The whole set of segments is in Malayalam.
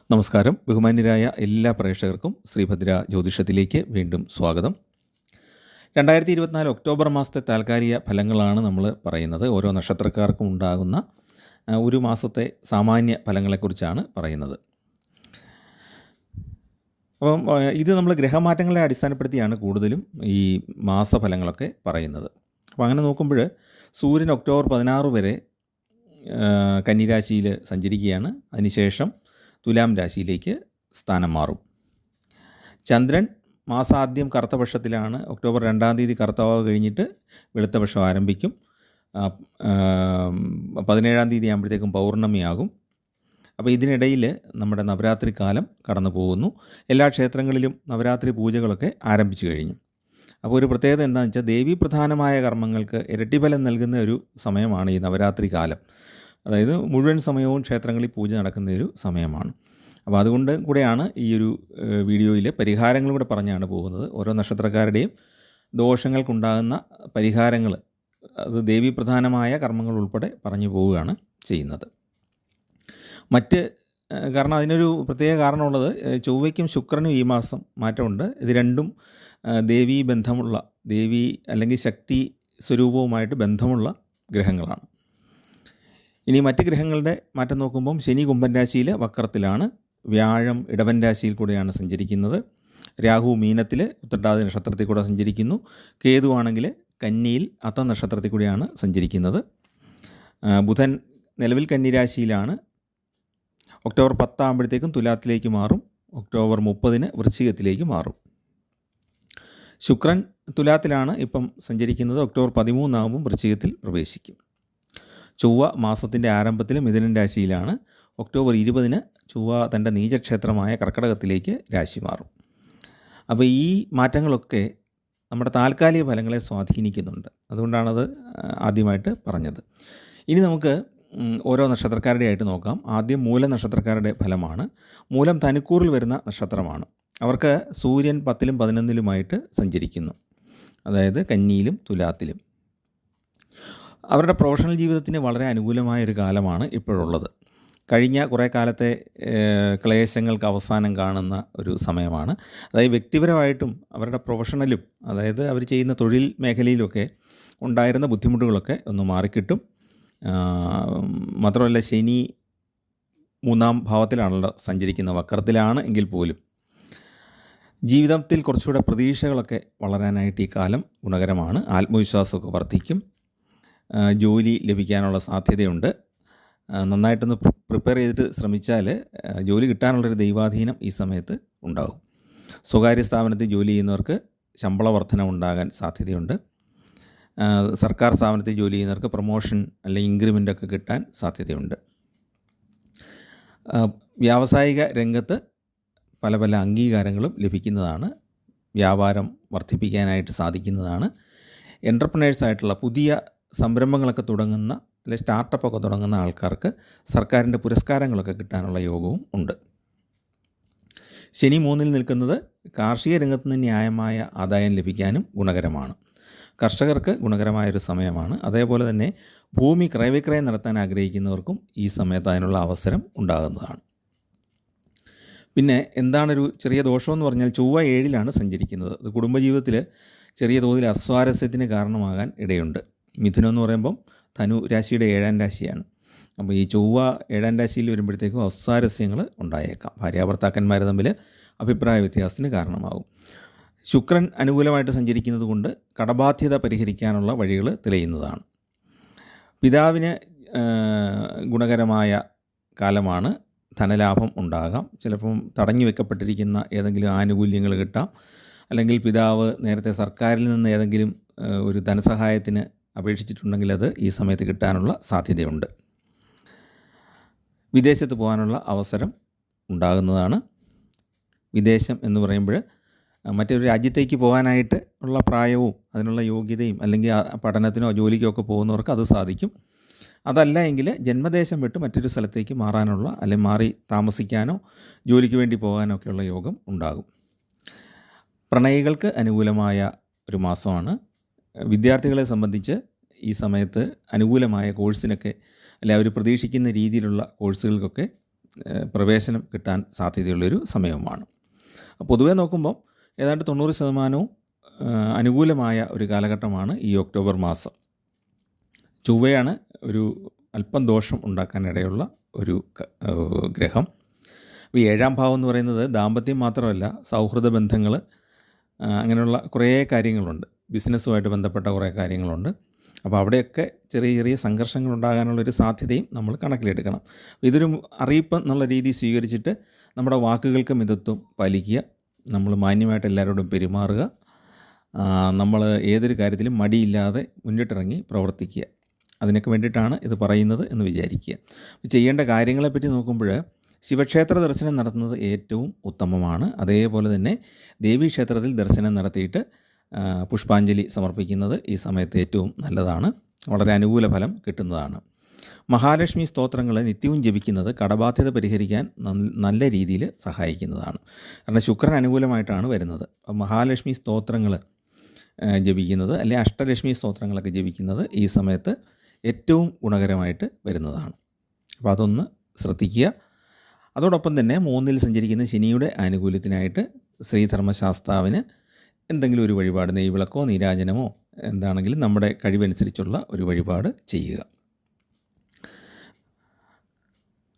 നമസ്കാരം. ബഹുമാന്യരായ എല്ലാ പ്രേക്ഷകർക്കും ശ്രീഭദ്ര ജ്യോതിഷത്തിലേക്ക് വീണ്ടും സ്വാഗതം. 2024 ഒക്ടോബർ മാസത്തെ താൽക്കാലിക ഫലങ്ങളാണ് നമ്മൾ പറയുന്നത്. ഓരോ നക്ഷത്രക്കാർക്കും ഉണ്ടാകുന്ന ഒരു മാസത്തെ സാമാന്യ ഫലങ്ങളെക്കുറിച്ചാണ് പറയുന്നത്. അപ്പം ഇത് നമ്മൾ ഗ്രഹമാറ്റങ്ങളെ അടിസ്ഥാനപ്പെടുത്തിയാണ് കൂടുതലും ഈ മാസഫലങ്ങളൊക്കെ പറയുന്നത്. അപ്പോൾ അങ്ങനെ നോക്കുമ്പോൾ സൂര്യൻ ഒക്ടോബർ 16 വരെ കന്നിരാശിയിൽ സഞ്ചരിക്കുകയാണ്. അതിനുശേഷം തുലാം രാശിയിലേക്ക് സ്ഥാനം മാറും. ചന്ദ്രൻ മാസാദ്യം കറുത്തപക്ഷത്തിലാണ്. ഒക്ടോബർ 2 തീയതി കറുത്തവാവ് കഴിഞ്ഞിട്ട് വെളുത്തപക്ഷം ആരംഭിക്കും. 17 തീയതി ആകുമ്പോഴത്തേക്കും പൗർണമിയാകും. അപ്പോൾ ഇതിനിടയിൽ നമ്മുടെ നവരാത്രി കാലം കടന്നു പോകുന്നു. എല്ലാ ക്ഷേത്രങ്ങളിലും നവരാത്രി പൂജകളൊക്കെ ആരംഭിച്ചു കഴിഞ്ഞു. അപ്പോൾ ഒരു പ്രത്യേകത എന്താണെന്ന് വെച്ചാൽ ദേവീപ്രധാനമായ കർമ്മങ്ങൾക്ക് ഇരട്ടിഫലം നൽകുന്ന ഒരു സമയമാണ് ഈ നവരാത്രി കാലം. അതായത് മുഴുവൻ സമയവും ക്ഷേത്രങ്ങളിൽ പൂജ നടക്കുന്ന ഒരു സമയമാണ്. അപ്പോൾ അതുകൊണ്ട് കൂടെയാണ് ഈ ഒരു വീഡിയോയിൽ പരിഹാരങ്ങൾ കൂടെ പറഞ്ഞാണ് പോകുന്നത്. ഓരോ നക്ഷത്രക്കാരുടെയും ദോഷങ്ങൾക്കുണ്ടാകുന്ന പരിഹാരങ്ങൾ, അത് ദേവീപ്രധാനമായ കർമ്മങ്ങൾ ഉൾപ്പെടെ പറഞ്ഞു പോവുകയാണ് ചെയ്യുന്നത്. കാരണം അതിനൊരു പ്രത്യേക കാരണമുള്ളത്, ചൊവ്വയ്ക്കും ശുക്രനും ഈ മാസം മാറ്റമുണ്ട്. ഇത് രണ്ടും ദേവീ ബന്ധമുള്ള, ദേവി അല്ലെങ്കിൽ ശക്തി സ്വരൂപവുമായിട്ട് ബന്ധമുള്ള ഗ്രഹങ്ങളാണ്. ഇനി മറ്റ് ഗ്രഹങ്ങളുടെ മാറ്റം നോക്കുമ്പം ശനി കുംഭൻ രാശിയിൽ വക്രത്തിലാണ്. വ്യാഴം ഇടവൻ രാശിയിൽ കൂടെയാണ് സഞ്ചരിക്കുന്നത്. രാഹു മീനത്തിൽ ഉത്രട്ടാതി നക്ഷത്രത്തിൽ കൂടെ സഞ്ചരിക്കുന്നു. കേതു ആണെങ്കിൽ കന്നിയിൽ അത്ത നക്ഷത്രത്തിൽ കൂടെയാണ് സഞ്ചരിക്കുന്നത്. ബുധൻ നിലവിൽ കന്നിരാശിയിലാണ്. ഒക്ടോബർ 10 ആകുമ്പോഴത്തേക്കും തുലാത്തിലേക്ക് മാറും. ഒക്ടോബർ 30 വൃശ്ചികത്തിലേക്ക് മാറും. ശുക്രൻ തുലാത്തിലാണ് ഇപ്പം സഞ്ചരിക്കുന്നത്. ഒക്ടോബർ 13 ആകുമ്പം വൃശ്ചികത്തിൽ പ്രവേശിക്കും. ചൊവ്വ മാസത്തിൻ്റെ ആരംഭത്തിൽ മിഥുനൻ രാശിയിലാണ്. ഒക്ടോബർ 20 ചൊവ്വ തൻ്റെ നീചക്ഷേത്രമായ കർക്കടകത്തിലേക്ക് രാശി മാറും. അപ്പോൾ ഈ മാറ്റങ്ങളൊക്കെ നമ്മുടെ താൽക്കാലിക ഫലങ്ങളെ സ്വാധീനിക്കുന്നുണ്ട്. അതുകൊണ്ടാണത് ആദ്യമായിട്ട് പറഞ്ഞത്. ഇനി നമുക്ക് ഓരോ നക്ഷത്രക്കാരുടെ ആയിട്ട് നോക്കാം. ആദ്യം മൂല നക്ഷത്രക്കാരുടെ ഫലമാണ്. മൂലം ധനുക്കൂറിൽ വരുന്ന നക്ഷത്രമാണ്. അവർക്ക് സൂര്യൻ 10ലും 11ലുമായിട്ട് സഞ്ചരിക്കുന്നു. അതായത് കന്നിയിലും തുലാത്തിലും. അവരുടെ പ്രൊഫഷണൽ ജീവിതത്തിന് വളരെ അനുകൂലമായൊരു കാലമാണ് ഇപ്പോഴുള്ളത്. കഴിഞ്ഞ കുറേ കാലത്തെ ക്ലേശങ്ങൾക്ക് അവസാനം കാണുന്ന ഒരു സമയമാണ്. അതായത് വ്യക്തിപരമായിട്ടും അവരുടെ പ്രൊഫഷണലും, അതായത് അവർ ചെയ്യുന്ന തൊഴിൽ മേഖലയിലൊക്കെ ഉണ്ടായിരുന്ന ബുദ്ധിമുട്ടുകളൊക്കെ ഒന്ന് മാറിക്കിട്ടും. മാത്രമല്ല ശനി 3ാം ഭാവത്തിലാണല്ലോ സഞ്ചരിക്കുന്നത്, വക്രത്തിലാണ് എങ്കിൽ പോലും ജീവിതത്തിൽ കുറച്ചുകൂടെ പ്രതീക്ഷകളൊക്കെ വളരാനായിട്ട് ഈ കാലം ഗുണകരമാണ്. ആത്മവിശ്വാസമൊക്കെ വർദ്ധിക്കും. ജോലി ലഭിക്കാനുള്ള സാധ്യതയുണ്ട്. നന്നായിട്ടൊന്ന് പ്രിപ്പയർ ചെയ്തിട്ട് ശ്രമിച്ചാൽ ജോലി കിട്ടാനുള്ളൊരു ദൈവാധീനം ഈ സമയത്ത് ഉണ്ടാകും. സ്വകാര്യ സ്ഥാപനത്തിൽ ജോലി ചെയ്യുന്നവർക്ക് ശമ്പള വർധന ഉണ്ടാകാൻ സാധ്യതയുണ്ട്. സർക്കാർ സ്ഥാപനത്തിൽ ജോലി ചെയ്യുന്നവർക്ക് പ്രൊമോഷൻ അല്ലെങ്കിൽ ഇൻക്രിമെൻ്റൊക്കെ കിട്ടാൻ സാധ്യതയുണ്ട്. വ്യാവസായിക രംഗത്ത് പല പല അംഗീകാരങ്ങളും ലഭിക്കുന്നതാണ്. വ്യാപാരം വർദ്ധിപ്പിക്കാനായിട്ട് സാധിക്കുന്നതാണ്. എൻ്റർപ്രനേഴ്സായിട്ടുള്ള പുതിയ സംരംഭങ്ങളൊക്കെ തുടങ്ങുന്ന അല്ലെങ്കിൽ സ്റ്റാർട്ടപ്പൊക്കെ തുടങ്ങുന്ന ആൾക്കാർക്ക് സർക്കാരിൻ്റെ പുരസ്കാരങ്ങളൊക്കെ കിട്ടാനുള്ള യോഗവും ഉണ്ട്. ശനി 3ൽ നിൽക്കുന്നത് കാർഷിക രംഗത്ത് നിന്ന് ന്യായമായ ആദായം ലഭിക്കാനും ഗുണകരമാണ്. കർഷകർക്ക് ഗുണകരമായൊരു സമയമാണ്. അതേപോലെ തന്നെ ഭൂമി ക്രയവിക്രയം നടത്താൻ ആഗ്രഹിക്കുന്നവർക്കും ഈ സമയത്ത് അതിനുള്ള അവസരം ഉണ്ടാകുന്നതാണ്. പിന്നെ എന്താണൊരു ചെറിയ ദോഷമെന്ന് പറഞ്ഞാൽ ചൊവ്വ 7ലാണ് സഞ്ചരിക്കുന്നത്. അത് കുടുംബജീവിതത്തിൽ ചെറിയ തോതിൽ അസ്വാരസ്യത്തിന് കാരണമാകാൻ ഇടയുണ്ട്. മിഥുനം എന്ന് പറയുമ്പം ധനു രാശിയുടെ 7ാം രാശിയാണ്. അപ്പോൾ ഈ ചൊവ്വ 7ാം രാശിയിൽ വരുമ്പോഴത്തേക്കും അസ്വാരസ്യങ്ങൾ ഉണ്ടായേക്കാം. ഭാര്യാഭർത്താക്കന്മാർ തമ്മിൽ അഭിപ്രായ വ്യത്യാസത്തിന് കാരണമാകും. ശുക്രൻ അനുകൂലമായിട്ട് സഞ്ചരിക്കുന്നത് കൊണ്ട് കടബാധ്യത പരിഹരിക്കാനുള്ള വഴികൾ തെളിയുന്നതാണ്. പിതാവിന് ഗുണകരമായ കാലമാണ്. ധനലാഭം ഉണ്ടാകാം. ചിലപ്പം തടഞ്ഞു വെക്കപ്പെട്ടിരിക്കുന്ന ഏതെങ്കിലും ആനുകൂല്യങ്ങൾ കിട്ടാം. അല്ലെങ്കിൽ പിതാവ് നേരത്തെ സർക്കാരിൽ നിന്ന് ഏതെങ്കിലും ഒരു ധനസഹായത്തിന് അപേക്ഷിച്ചിട്ടുണ്ടെങ്കിൽ അത് ഈ സമയത്ത് കിട്ടാനുള്ള സാധ്യതയുണ്ട്. വിദേശത്ത് പോകാനുള്ള അവസരം ഉണ്ടാകുന്നതാണ്. വിദേശം എന്ന് പറയുമ്പോൾ മറ്റൊരു രാജ്യത്തേക്ക് പോകാനായിട്ട് ഉള്ള പ്രായവും അതിനുള്ള യോഗ്യതയും, അല്ലെങ്കിൽ പഠനത്തിനോ ജോലിക്കോ ഒക്കെ പോകുന്നവർക്ക് അത് സാധിക്കും. അതല്ല എങ്കിൽ ജന്മദേശം വിട്ട് മറ്റൊരു സ്ഥലത്തേക്ക് മാറാനുള്ള, അല്ലെങ്കിൽ മാറി താമസിക്കാനോ ജോലിക്ക് വേണ്ടി പോകാനോ ഒക്കെയുള്ള യോഗം ഉണ്ടാകും. പ്രണയികൾക്ക് അനുകൂലമായ ഒരു മാസമാണ്. വിദ്യാർത്ഥികളെ സംബന്ധിച്ച് ഈ സമയത്ത് അനുകൂലമായ കോഴ്സിനൊക്കെ, അല്ലെ അവർ പ്രതീക്ഷിക്കുന്ന രീതിയിലുള്ള കോഴ്സുകൾക്കൊക്കെ പ്രവേശനം കിട്ടാൻ സാധ്യതയുള്ളൊരു സമയവുമാണ്. പൊതുവേ നോക്കുമ്പോൾ ഏതാണ്ട് 90% അനുകൂലമായ ഒരു കാലഘട്ടമാണ് ഈ ഒക്ടോബർ മാസം. ചൊവ്വയാണ് ഒരു അല്പം ദോഷം ഉണ്ടാക്കാനിടയുള്ള ഒരു ഗ്രഹം. ഈ 7ാം ഭാവം എന്ന് പറയുന്നത് ദാമ്പത്യം മാത്രമല്ല, സൗഹൃദ ബന്ധങ്ങൾ, അങ്ങനെയുള്ള കുറേ കാര്യങ്ങളുണ്ട്. ബിസിനസ്സുമായിട്ട് ബന്ധപ്പെട്ട കുറേ കാര്യങ്ങളുണ്ട്. അപ്പോൾ അവിടെയൊക്കെ ചെറിയ ചെറിയ സംഘർഷങ്ങൾ ഉണ്ടാകാനുള്ളൊരു സാധ്യതയും നമ്മൾ കണക്കിലെടുക്കണം. ഇതൊരു അറിയിപ്പ് എന്നുള്ള രീതി സ്വീകരിച്ചിട്ട് നമ്മുടെ വാക്കുകൾക്ക് മിതത്വം പാലിക്കുക, നമ്മൾ മാന്യമായിട്ട് എല്ലാവരോടും പെരുമാറുക, നമ്മൾ ഏതൊരു കാര്യത്തിലും മടിയില്ലാതെ മുന്നിട്ടിറങ്ങി പ്രവർത്തിക്കുക. അതിനൊക്കെ വേണ്ടിയിട്ടാണ് ഇത് പറയുന്നത് എന്ന് വിചാരിക്കുക. ചെയ്യേണ്ട കാര്യങ്ങളെപ്പറ്റി നോക്കുമ്പോൾ ശിവക്ഷേത്ര ദർശനം നടത്തുന്നത് ഏറ്റവും ഉത്തമമാണ്. അതേപോലെ തന്നെ ദേവീക്ഷേത്രത്തിൽ ദർശനം നടത്തിയിട്ട് പുഷ്പാഞ്ജലി സമർപ്പിക്കുന്നത് ഈ സമയത്ത് ഏറ്റവും നല്ലതാണ്, വളരെ അനുകൂല ഫലം കിട്ടുന്നതാണ്. മഹാലക്ഷ്മി സ്തോത്രങ്ങൾ നിത്യവും ജപിക്കുന്നത് കടബാധ്യത പരിഹരിക്കാൻ നല്ല രീതിയിൽ സഹായിക്കുന്നതാണ്. കാരണം ശുക്രൻ അനുകൂലമായിട്ടാണ് വരുന്നത്. മഹാലക്ഷ്മി സ്തോത്രങ്ങൾ ജപിക്കുന്നത്, അല്ലെങ്കിൽ അഷ്ടലക്ഷ്മി സ്തോത്രങ്ങളൊക്കെ ജപിക്കുന്നത് ഈ സമയത്ത് ഏറ്റവും ഗുണകരമായിട്ട് വരുന്നതാണ്. അപ്പോൾ അതൊന്ന് ശ്രദ്ധിക്കുക. അതോടൊപ്പം തന്നെ 3-ൽ സഞ്ചരിക്കുന്ന ശനിയുടെ ആനുകൂല്യത്തിനായിട്ട് ശ്രീധർമ്മശാസ്താവിന് എന്തെങ്കിലും ഒരു വഴിപാട്, നെയ്വിളക്കോ നീരാജനമോ എന്താണെങ്കിലും നമ്മുടെ കഴിവനുസരിച്ചുള്ള ഒരു വഴിപാട് ചെയ്യുക.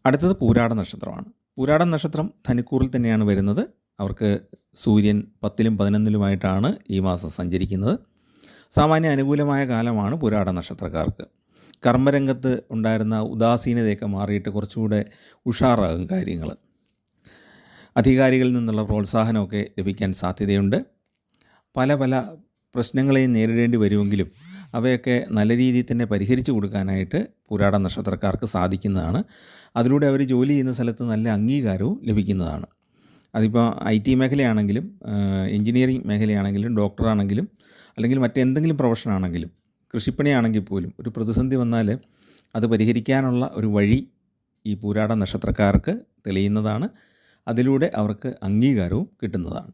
അടുത്തത് പൂരാട നക്ഷത്രമാണ്. പൂരാട നക്ഷത്രം ധനുക്കൂറിൽ തന്നെയാണ് വരുന്നത്. അവർക്ക് സൂര്യൻ 10-ലും 11-ലുമായിട്ടാണ് ഈ മാസം സഞ്ചരിക്കുന്നത്. സാമാന്യ അനുകൂലമായ കാലമാണ് പൂരാട നക്ഷത്രക്കാർക്ക്. കർമ്മരംഗത്ത് ഉണ്ടായിരുന്ന ഉദാസീനതയൊക്കെ മാറിയിട്ട് കുറച്ചുകൂടെ ഉഷാറാകും കാര്യങ്ങൾ. അധികാരികളിൽ നിന്നുള്ള പ്രോത്സാഹനമൊക്കെ ലഭിക്കാൻ സാധ്യതയുണ്ട്. പല പല പ്രശ്നങ്ങളെയും നേരിടേണ്ടി വരുമെങ്കിലും അവയൊക്കെ നല്ല രീതിയിൽ തന്നെ പരിഹരിച്ചു കൊടുക്കാനായിട്ട് പൂരാട നക്ഷത്രക്കാർക്ക് സാധിക്കുന്നതാണ്. അതിലൂടെ അവർ ജോലി ചെയ്യുന്ന സ്ഥലത്ത് നല്ല അംഗീകാരവും ലഭിക്കുന്നതാണ്. അതിപ്പോൾ IT മേഖലയാണെങ്കിലും എൻജിനീയറിംഗ് മേഖലയാണെങ്കിലും ഡോക്ടറാണെങ്കിലും അല്ലെങ്കിൽ മറ്റെന്തെങ്കിലും പ്രൊഫഷനാണെങ്കിലും കൃഷിപ്പണിയാണെങ്കിൽ പോലും ഒരു പ്രതിസന്ധി വന്നാൽ അത് പരിഹരിക്കാനുള്ള ഒരു വഴി ഈ പൂരാട നക്ഷത്രക്കാർക്ക് തെളിയുന്നതാണ്. അതിലൂടെ അവർക്ക് അംഗീകാരവും കിട്ടുന്നതാണ്.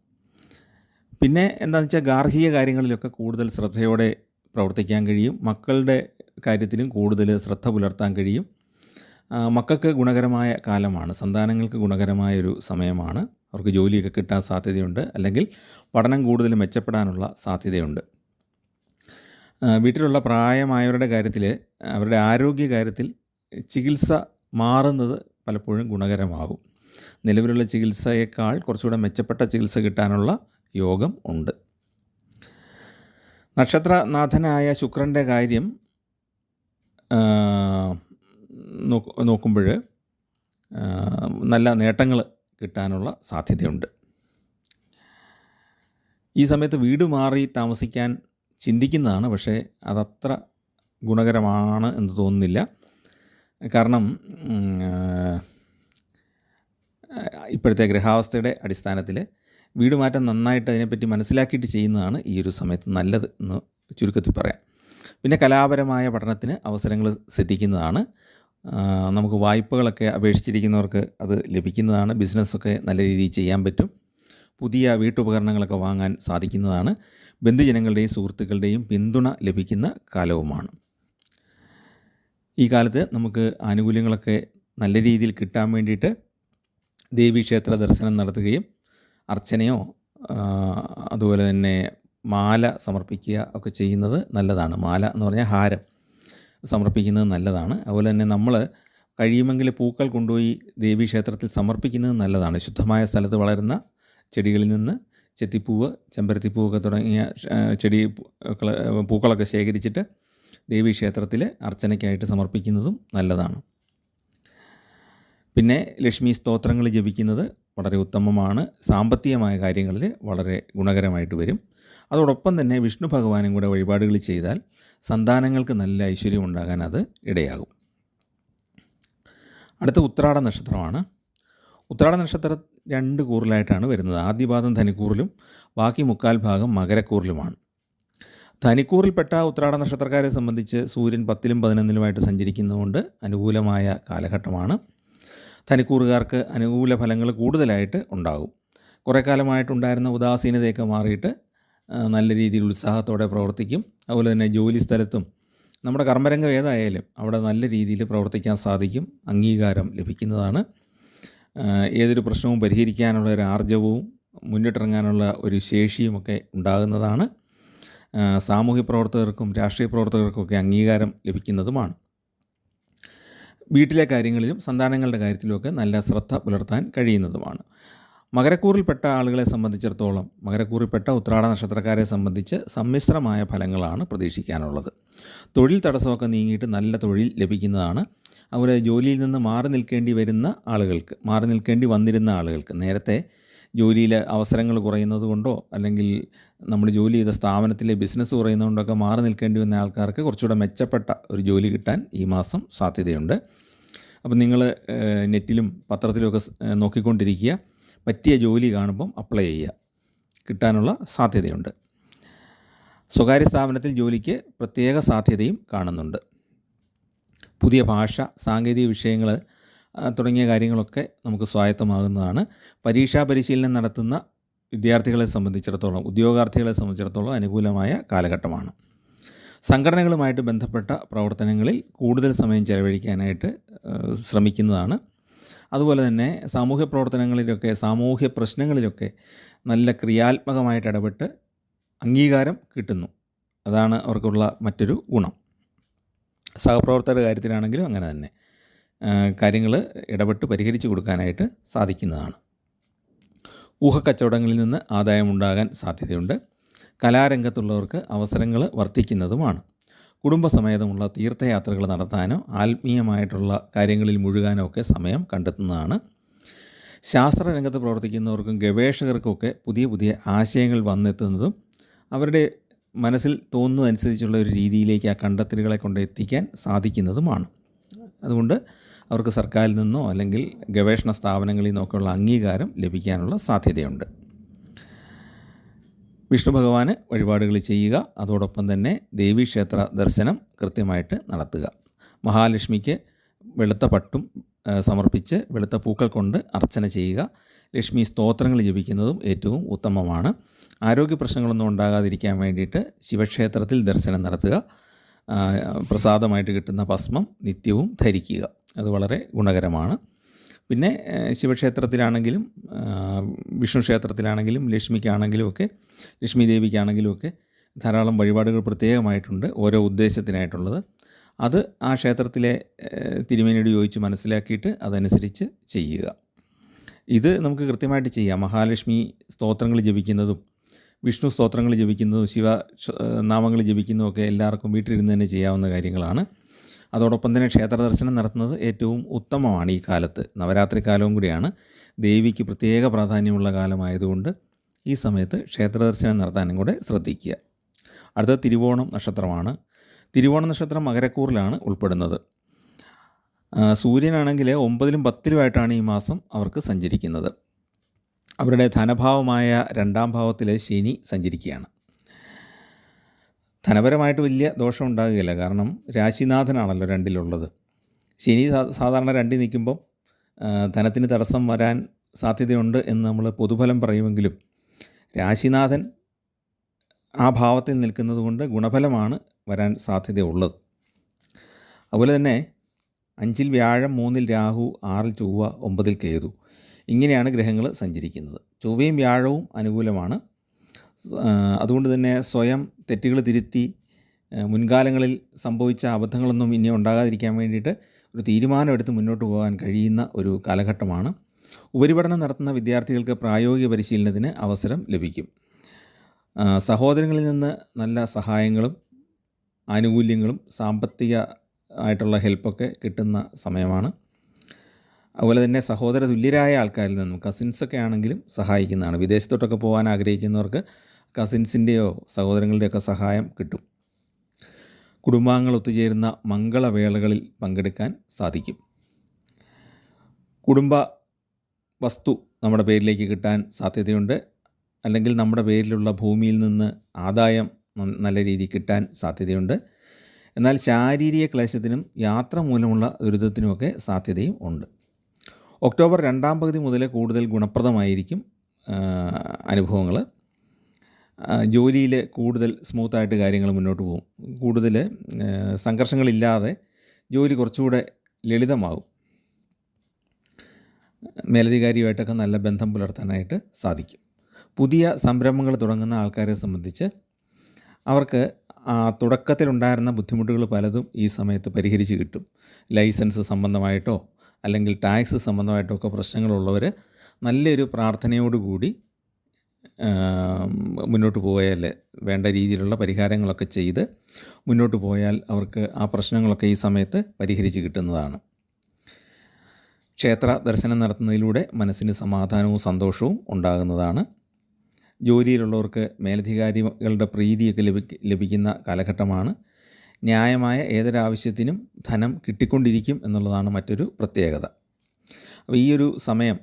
പിന്നെ എന്താണെന്ന് വെച്ചാൽ ഗാർഹിക കാര്യങ്ങളിലൊക്കെ കൂടുതൽ ശ്രദ്ധയോടെ പ്രവർത്തിക്കാൻ കഴിയും. മക്കളുടെ കാര്യത്തിലും കൂടുതൽ ശ്രദ്ധ പുലർത്താൻ കഴിയും. മക്കൾക്ക് ഗുണകരമായ കാലമാണ്, സന്താനങ്ങൾക്ക് ഗുണകരമായൊരു സമയമാണ്. അവർക്ക് ജോലിയൊക്കെ കിട്ടാൻ സാധ്യതയുണ്ട്, അല്ലെങ്കിൽ പഠനം കൂടുതൽ മെച്ചപ്പെടാനുള്ള സാധ്യതയുണ്ട്. വീട്ടിലുള്ള പ്രായമായവരുടെ കാര്യത്തിൽ, അവരുടെ ആരോഗ്യ കാര്യത്തിൽ ചികിത്സ മാറുന്നത് പലപ്പോഴും ഗുണകരമാകും. നിലവിലുള്ള ചികിത്സയേക്കാൾ കുറച്ചുകൂടെ മെച്ചപ്പെട്ട ചികിത്സ കിട്ടാനുള്ള യോഗം ഉണ്ട്. നക്ഷത്രനാഥനായ ശുക്രൻ്റെ കാര്യം നോക്കുമ്പോൾ നല്ല നേട്ടങ്ങൾ കിട്ടാനുള്ള സാധ്യതയുണ്ട്. ഈ സമയത്ത് വീട് മാറി താമസിക്കാൻ ചിന്തിക്കുന്നതാണ്, പക്ഷേ അതത്ര ഗുണകരമാണ് എന്ന് തോന്നുന്നില്ല. കാരണം ഇപ്പോഴത്തെ ഗ്രഹാവസ്ഥയുടെ അടിസ്ഥാനത്തിൽ വീട് മാറ്റം നന്നായിട്ട് അതിനെപ്പറ്റി മനസ്സിലാക്കിയിട്ട് ചെയ്യുന്നതാണ് ഈ ഒരു സമയത്ത് നല്ലത് എന്ന് ചുരുക്കത്തിൽ പറയാം. പിന്നെ കലാപരമായ പഠനത്തിന് അവസരങ്ങൾ ശ്രദ്ധിക്കുന്നതാണ്. നമുക്ക് വായ്പകളൊക്കെ അപേക്ഷിച്ചിരിക്കുന്നവർക്ക് അത് ലഭിക്കുന്നതാണ്. ബിസിനസ്സൊക്കെ നല്ല രീതിയിൽ ചെയ്യാൻ പറ്റും. പുതിയ വീട്ടുപകരണങ്ങളൊക്കെ വാങ്ങാൻ സാധിക്കുന്നതാണ്. ബന്ധുജനങ്ങളുടെയും സുഹൃത്തുക്കളുടെയും പിന്തുണ ലഭിക്കുന്ന കാലവുമാണ്. ഈ കാലത്ത് നമുക്ക് ആനുകൂല്യങ്ങളൊക്കെ നല്ല രീതിയിൽ കിട്ടാൻ വേണ്ടിയിട്ട് ദേവീക്ഷേത്ര ദർശനം നടത്തുകയും അർച്ചനയോ അതുപോലെ തന്നെ മാല സമർപ്പിക്കുക ഒക്കെ ചെയ്യുന്നത് നല്ലതാണ്. മാല എന്ന് പറഞ്ഞാൽ ഹാരം സമർപ്പിക്കുന്നത് നല്ലതാണ്. അതുപോലെ തന്നെ നമ്മൾ കഴിയുമെങ്കിൽ പൂക്കൾ കൊണ്ടുപോയി ദേവീക്ഷേത്രത്തിൽ സമർപ്പിക്കുന്നത് നല്ലതാണ്. ശുദ്ധമായ സ്ഥലത്ത് വളരുന്ന ചെടികളിൽ നിന്ന് ചെത്തിപ്പൂവ്, ചെമ്പരത്തിപ്പൂവൊക്കെ തുടങ്ങിയ പൂക്കളൊക്കെ ശേഖരിച്ചിട്ട് ദേവീക്ഷേത്രത്തിൽ അർച്ചനയ്ക്കായിട്ട് സമർപ്പിക്കുന്നതും നല്ലതാണ്. പിന്നെ ലക്ഷ്മി സ്തോത്രങ്ങൾ ജപിക്കുന്നത് വളരെ ഉത്തമമാണ്. സാമ്പത്തികമായ കാര്യങ്ങളിൽ വളരെ ഗുണകരമായിട്ട് വരും. അതോടൊപ്പം തന്നെ വിഷ്ണു ഭഗവാനും കൂടെ വഴിപാടുകൾ ചെയ്താൽ സന്താനങ്ങൾക്ക് നല്ല ഐശ്വര്യം ഉണ്ടാകാൻ അത് ഇടയാകും. അടുത്ത ഉത്രാട നക്ഷത്രമാണ്. ഉത്രാട നക്ഷത്രം 2 കൂറിലായിട്ടാണ് വരുന്നത്. ആദ്യപാദം ധനുക്കൂറിലും ബാക്കി 3/4 ഭാഗം മകരക്കൂറിലുമാണ്. ധനുക്കൂറിൽപ്പെട്ട ഉത്രാട നക്ഷത്രക്കാരെ സംബന്ധിച്ച് സൂര്യൻ 10-ലും 11-ലുമായിട്ട് സഞ്ചരിക്കുന്നതുകൊണ്ട് അനുകൂലമായ കാലഘട്ടമാണ്. ധനുക്കൂറുകാർക്ക് അനുകൂല ഫലങ്ങൾ കൂടുതലായിട്ട് ഉണ്ടാകും. കുറേ കാലമായിട്ടുണ്ടായിരുന്ന ഉദാസീനതയൊക്കെ മാറിയിട്ട് നല്ല രീതിയിൽ ഉത്സാഹത്തോടെ പ്രവർത്തിക്കും. അതുപോലെ തന്നെ ജോലി സ്ഥലത്തും നമ്മുടെ കർമ്മരംഗം ഏതായാലും അവിടെ നല്ല രീതിയിൽ പ്രവർത്തിക്കാൻ സാധിക്കും. അംഗീകാരം ലഭിക്കുന്നതാണ്. ഏതൊരു പ്രശ്നവും പരിഹരിക്കാനുള്ള ഒരു ആർജവവും മുന്നിട്ടിറങ്ങാനുള്ള ഒരു ശേഷിയുമൊക്കെ ഉണ്ടാകുന്നതാണ്. സാമൂഹ്യ പ്രവർത്തകർക്കും രാഷ്ട്രീയ പ്രവർത്തകർക്കൊക്കെ അംഗീകാരം ലഭിക്കുന്നതുമാണ്. വീട്ടിലെ കാര്യങ്ങളിലും സന്താനങ്ങളുടെ കാര്യത്തിലുമൊക്കെ നല്ല ശ്രദ്ധ പുലർത്താൻ കഴിയുന്നതുമാണ്. മകരക്കൂറിൽപ്പെട്ട ആളുകളെ സംബന്ധിച്ചിടത്തോളം, മകരക്കൂറിൽപ്പെട്ട ഉത്രാട നക്ഷത്രക്കാരെ സംബന്ധിച്ച് സമ്മിശ്രമായ ഫലങ്ങളാണ് പ്രതീക്ഷിക്കാനുള്ളത്. തൊഴിൽ തടസ്സമൊക്കെ നീങ്ങിയിട്ട് നല്ല തൊഴിൽ ലഭിക്കുന്നതാണ്. അതുപോലെ ജോലിയിൽ നിന്ന് മാറി നിൽക്കേണ്ടി വന്നിരുന്ന ആളുകൾക്ക്, നേരത്തെ ജോലിയിൽ അവസരങ്ങൾ കുറയുന്നത് കൊണ്ടോ അല്ലെങ്കിൽ നമ്മൾ ജോലി ചെയ്ത സ്ഥാപനത്തിലെ ബിസിനസ് കുറയുന്നതുകൊണ്ടൊക്കെ മാറി നിൽക്കേണ്ടി വന്ന ആൾക്കാർക്ക് കുറച്ചുകൂടെ മെച്ചപ്പെട്ട ഒരു ജോലി കിട്ടാൻ ഈ മാസം സാധ്യതയുണ്ട്. അപ്പം നിങ്ങൾ നെറ്റിലും പത്രത്തിലുമൊക്കെ നോക്കിക്കൊണ്ടിരിക്കുക. പറ്റിയ ജോലി കാണുമ്പം അപ്ലൈ ചെയ്യുക, കിട്ടാനുള്ള സാധ്യതയുണ്ട്. സ്വകാര്യ സ്ഥാപനത്തിൽ ജോലിക്ക് പ്രത്യേക സാധ്യതയും കാണുന്നുണ്ട്. പുതിയ ഭാഷ, സാങ്കേതിക വിഷയങ്ങൾ തുടങ്ങിയ കാര്യങ്ങളൊക്കെ നമുക്ക് സ്വായത്തമാകുന്നതാണ്. പരീക്ഷാ പരിശീലനം നടത്തുന്ന വിദ്യാർത്ഥികളെ സംബന്ധിച്ചിടത്തോളം, ഉദ്യോഗാർത്ഥികളെ സംബന്ധിച്ചിടത്തോളം അനുകൂലമായ കാലഘട്ടമാണ്. സംഘടനകളുമായിട്ട് ബന്ധപ്പെട്ട പ്രവർത്തനങ്ങളിൽ കൂടുതൽ സമയം ചെലവഴിക്കാനായിട്ട് ശ്രമിക്കുന്നതാണ്. അതുപോലെ തന്നെ സാമൂഹ്യ പ്രവർത്തനങ്ങളിലൊക്കെ, സാമൂഹ്യ പ്രശ്നങ്ങളിലൊക്കെ നല്ല ക്രിയാത്മകമായിട്ട് ഇടപെട്ട് അംഗീകാരം കിട്ടുന്നു. അതാണ് അവർക്കുള്ള മറ്റൊരു ഗുണം. സഹപ്രവർത്തകരുടെ കാര്യത്തിലാണെങ്കിലും അങ്ങനെ തന്നെ കാര്യങ്ങൾ ഇടപെട്ട് പരിഹരിച്ചു കൊടുക്കാനായിട്ട് സാധിക്കുന്നതാണ്. ഊഹക്കച്ചവടങ്ങളിൽ നിന്ന് ആദായമുണ്ടാകാൻ സാധ്യതയുണ്ട്. കലാരംഗത്തുള്ളവർക്ക് അവസരങ്ങൾ വർദ്ധിക്കുന്നതുമാണ്. കുടുംബസമേതമുള്ള തീർത്ഥയാത്രകൾ നടത്താനോ ആത്മീയമായിട്ടുള്ള കാര്യങ്ങളിൽ മുഴുകാനോ ഒക്കെ സമയം കണ്ടെത്തുന്നതാണ്. ശാസ്ത്രരംഗത്ത് പ്രവർത്തിക്കുന്നവർക്കും ഗവേഷകർക്കുമൊക്കെ പുതിയ പുതിയ ആശയങ്ങൾ വന്നെത്തുന്നതും അവരുടെ മനസ്സിൽ തോന്നുന്നതനുസരിച്ചുള്ള ഒരു രീതിയിലേക്ക് ആ കണ്ടെത്തലുകളെ കൊണ്ട് എത്തിക്കാൻ സാധിക്കുന്നതുമാണ്. അതുകൊണ്ട് അവർക്ക് സർക്കാരിൽ നിന്നോ അല്ലെങ്കിൽ ഗവേഷണ സ്ഥാപനങ്ങളിൽ നിന്നൊക്കെയുള്ള അംഗീകാരം ലഭിക്കാനുള്ള സാധ്യതയുണ്ട്. വിഷ്ണു ഭഗവാന് വഴിപാടുകൾ ചെയ്യുക. അതോടൊപ്പം തന്നെ ദേവീക്ഷേത്ര ദർശനം കൃത്യമായിട്ട് നടത്തുക. മഹാലക്ഷ്മിക്ക് വെളുത്ത പട്ടും സമർപ്പിച്ച് വെളുത്ത പൂക്കൾ കൊണ്ട് അർച്ചന ചെയ്യുക. ലക്ഷ്മി സ്തോത്രങ്ങൾ ജപിക്കുന്നതും ഏറ്റവും ഉത്തമമാണ്. ആരോഗ്യ പ്രശ്നങ്ങളൊന്നും ഉണ്ടാകാതിരിക്കാൻ വേണ്ടിയിട്ട് ശിവക്ഷേത്രത്തിൽ ദർശനം നടത്തുക. പ്രസാദമായിട്ട് കിട്ടുന്ന ഭസ്മം നിത്യവും ധരിക്കുക. അത് വളരെ ഗുണകരമാണ്. പിന്നെ ശിവക്ഷേത്രത്തിലാണെങ്കിലും വിഷ്ണു ക്ഷേത്രത്തിലാണെങ്കിലും ലക്ഷ്മിക്കാണെങ്കിലും ഒക്കെ, ലക്ഷ്മി ദേവിക്കാണെങ്കിലും ഒക്കെ ധാരാളം വഴിപാടുകൾ പ്രത്യേകമായിട്ടുണ്ട്, ഓരോ ഉദ്ദേശത്തിനായിട്ടുള്ളത്. അത് ആ ക്ഷേത്രത്തിലെ തിരുമേനിയോട് ചോദിച്ച് മനസ്സിലാക്കിയിട്ട് അതനുസരിച്ച് ചെയ്യുക. ഇത് നമുക്ക് കൃത്യമായിട്ട് ചെയ്യാം. മഹാലക്ഷ്മി സ്തോത്രങ്ങൾ ജപിക്കുന്നതും വിഷ്ണു സ്തോത്രങ്ങൾ ജപിക്കുന്നതും ശിവ നാമങ്ങൾ ജപിക്കുന്നതും ഒക്കെ എല്ലാവർക്കും വീട്ടിലിരുന്ന് തന്നെ ചെയ്യാവുന്ന കാര്യങ്ങളാണ്. അതോടൊപ്പം തന്നെ ക്ഷേത്ര ദർശനം നടത്തുന്നത് ഏറ്റവും ഉത്തമമാണ്. ഈ കാലത്ത് നവരാത്രി കാലവും കൂടിയാണ്. ദേവിക്ക് പ്രത്യേക പ്രാധാന്യമുള്ള കാലമായതുകൊണ്ട് ഈ സമയത്ത് ക്ഷേത്ര ദർശനം നടത്താനും കൂടെ ശ്രദ്ധിക്കുക. അടുത്തത് തിരുവോണം നക്ഷത്രമാണ്. തിരുവോണ നക്ഷത്രം മകരക്കൂറിലാണ് ഉൾപ്പെടുന്നത്. സൂര്യനാണെങ്കിൽ 9ലും 10ലുമായിട്ടാണ് ഈ മാസം അവർക്ക് സഞ്ചരിക്കുന്നത്. അവരുടെ ധനഭാവമായ 2ാം ഭാവത്തിൽ ശനി സഞ്ചരിക്കുകയാണ്. ധനപരമായിട്ട് വലിയ ദോഷം ഉണ്ടാകുകയില്ല, കാരണം രാശിനാഥനാണല്ലോ 2ലുള്ളത്. ശനി സാധാരണ 2ൽ നിൽക്കുമ്പം ധനത്തിന് തടസ്സം വരാൻ സാധ്യതയുണ്ട് എന്ന് നമ്മൾ പൊതുഫലം പറയുമെങ്കിലും രാശിനാഥൻ ആ ഭാവത്തിൽ നിൽക്കുന്നത് കൊണ്ട് ഗുണഫലമാണ് വരാൻ സാധ്യതയുള്ളത്. അതുപോലെ തന്നെ 5ൽ വ്യാഴം, 3ൽ രാഹു, 6ൽ ചൊവ്വ, 9ൽ കേതു, ഇങ്ങനെയാണ് ഗ്രഹങ്ങൾ സഞ്ചരിക്കുന്നത്. ചൊവ്വയും വ്യാഴവും അനുകൂലമാണ്. അതുകൊണ്ട് തന്നെ സ്വയം തെറ്റുകൾ തിരുത്തി മുൻകാലങ്ങളിൽ സംഭവിച്ച അബദ്ധങ്ങളൊന്നും ഇനി ഉണ്ടാകാതിരിക്കാൻ വേണ്ടിയിട്ട് ഒരു തീരുമാനമെടുത്ത് മുന്നോട്ട് പോകാൻ കഴിയുന്ന ഒരു കാലഘട്ടമാണ്. ഉപരിപഠനം നടത്തുന്ന വിദ്യാർത്ഥികൾക്ക് പ്രായോഗിക പരിശീലനത്തിന് അവസരം ലഭിക്കും. സഹോദരങ്ങളിൽ നിന്ന് നല്ല സഹായങ്ങളും ആനുകൂല്യങ്ങളും സാമ്പത്തിക ആയിട്ടുള്ള ഹെൽപ്പൊക്കെ കിട്ടുന്ന സമയമാണ്. അതുപോലെ തന്നെ സഹോദര തുല്യരായ ആൾക്കാരിൽ നിന്നും, കസിൻസൊക്കെ ആണെങ്കിലും സഹായിക്കുന്നതാണ്. വിദേശത്തോട്ടൊക്കെ പോകാൻ ആഗ്രഹിക്കുന്നവർക്ക് കസിൻസിൻ്റെയോ സഹോദരങ്ങളുടെയൊക്കെ സഹായം കിട്ടും. കുടുംബാംഗങ്ങൾ ഒത്തുചേരുന്ന മംഗളവേളകളിൽ പങ്കെടുക്കാൻ സാധിക്കും. കുടുംബ വസ്തു നമ്മുടെ പേരിലേക്ക് കിട്ടാൻ സാധ്യതയുണ്ട്. അല്ലെങ്കിൽ നമ്മുടെ പേരിലുള്ള ഭൂമിയിൽ നിന്ന് ആദായം നല്ല രീതിയിൽ കിട്ടാൻ സാധ്യതയുണ്ട്. എന്നാൽ ശാരീരിക ക്ലേശത്തിനും യാത്ര മൂലമുള്ള ദുരിതത്തിനുമൊക്കെ സാധ്യതയും ഉണ്ട്. ഒക്ടോബർ 2ാം പകുതി മുതൽ കൂടുതൽ ഗുണപ്രദമായിരിക്കും അനുഭവങ്ങൾ. ജോലിയിൽ കൂടുതൽ സ്മൂത്തായിട്ട് കാര്യങ്ങൾ മുന്നോട്ട് പോകും. കൂടുതൽ സംഘർഷങ്ങളില്ലാതെ ജോലി കുറച്ചുകൂടെ ലളിതമാകും. മേലധികാരിയുമായിട്ടൊക്കെ നല്ല ബന്ധം പുലർത്താനായിട്ട് സാധിക്കും. പുതിയ സംരംഭങ്ങൾ തുടങ്ങുന്ന ആൾക്കാരെ സംബന്ധിച്ച് അവർക്ക് തുടക്കത്തിലുണ്ടായിരുന്ന ബുദ്ധിമുട്ടുകൾ പലതും ഈ സമയത്ത് പരിഹരിച്ച് കിട്ടും. ലൈസൻസ് സംബന്ധമായിട്ടോ അല്ലെങ്കിൽ ടാക്സ് സംബന്ധമായിട്ടോ ഒക്കെ പ്രശ്നങ്ങളുള്ളവർ നല്ലൊരു പ്രാർത്ഥനയോടുകൂടി മുന്നോട്ട് പോയാൽ, വേണ്ട രീതിയിലുള്ള പരിഹാരങ്ങളൊക്കെ ചെയ്ത് മുന്നോട്ട് പോയാൽ അവർക്ക് ആ പ്രശ്നങ്ങളൊക്കെ ഈ സമയത്ത് പരിഹരിച്ച് കിട്ടുന്നതാണ്. ക്ഷേത്ര ദർശനം നടത്തുന്നതിലൂടെ മനസ്സിന് സമാധാനവും സന്തോഷവും ഉണ്ടാകുന്നതാണ്. ജോലിയിലുള്ളവർക്ക് മേലധികാരികളുടെ പ്രീതിയൊക്കെ ലഭിക്കുന്ന കാലഘട്ടമാണ്. ന്യായമായ ഏതൊരാവശ്യത്തിനും ധനം കിട്ടിക്കൊണ്ടിരിക്കും എന്നുള്ളതാണ് മറ്റൊരു പ്രത്യേകത. അപ്പോൾ ഈ ഒരു സമയം,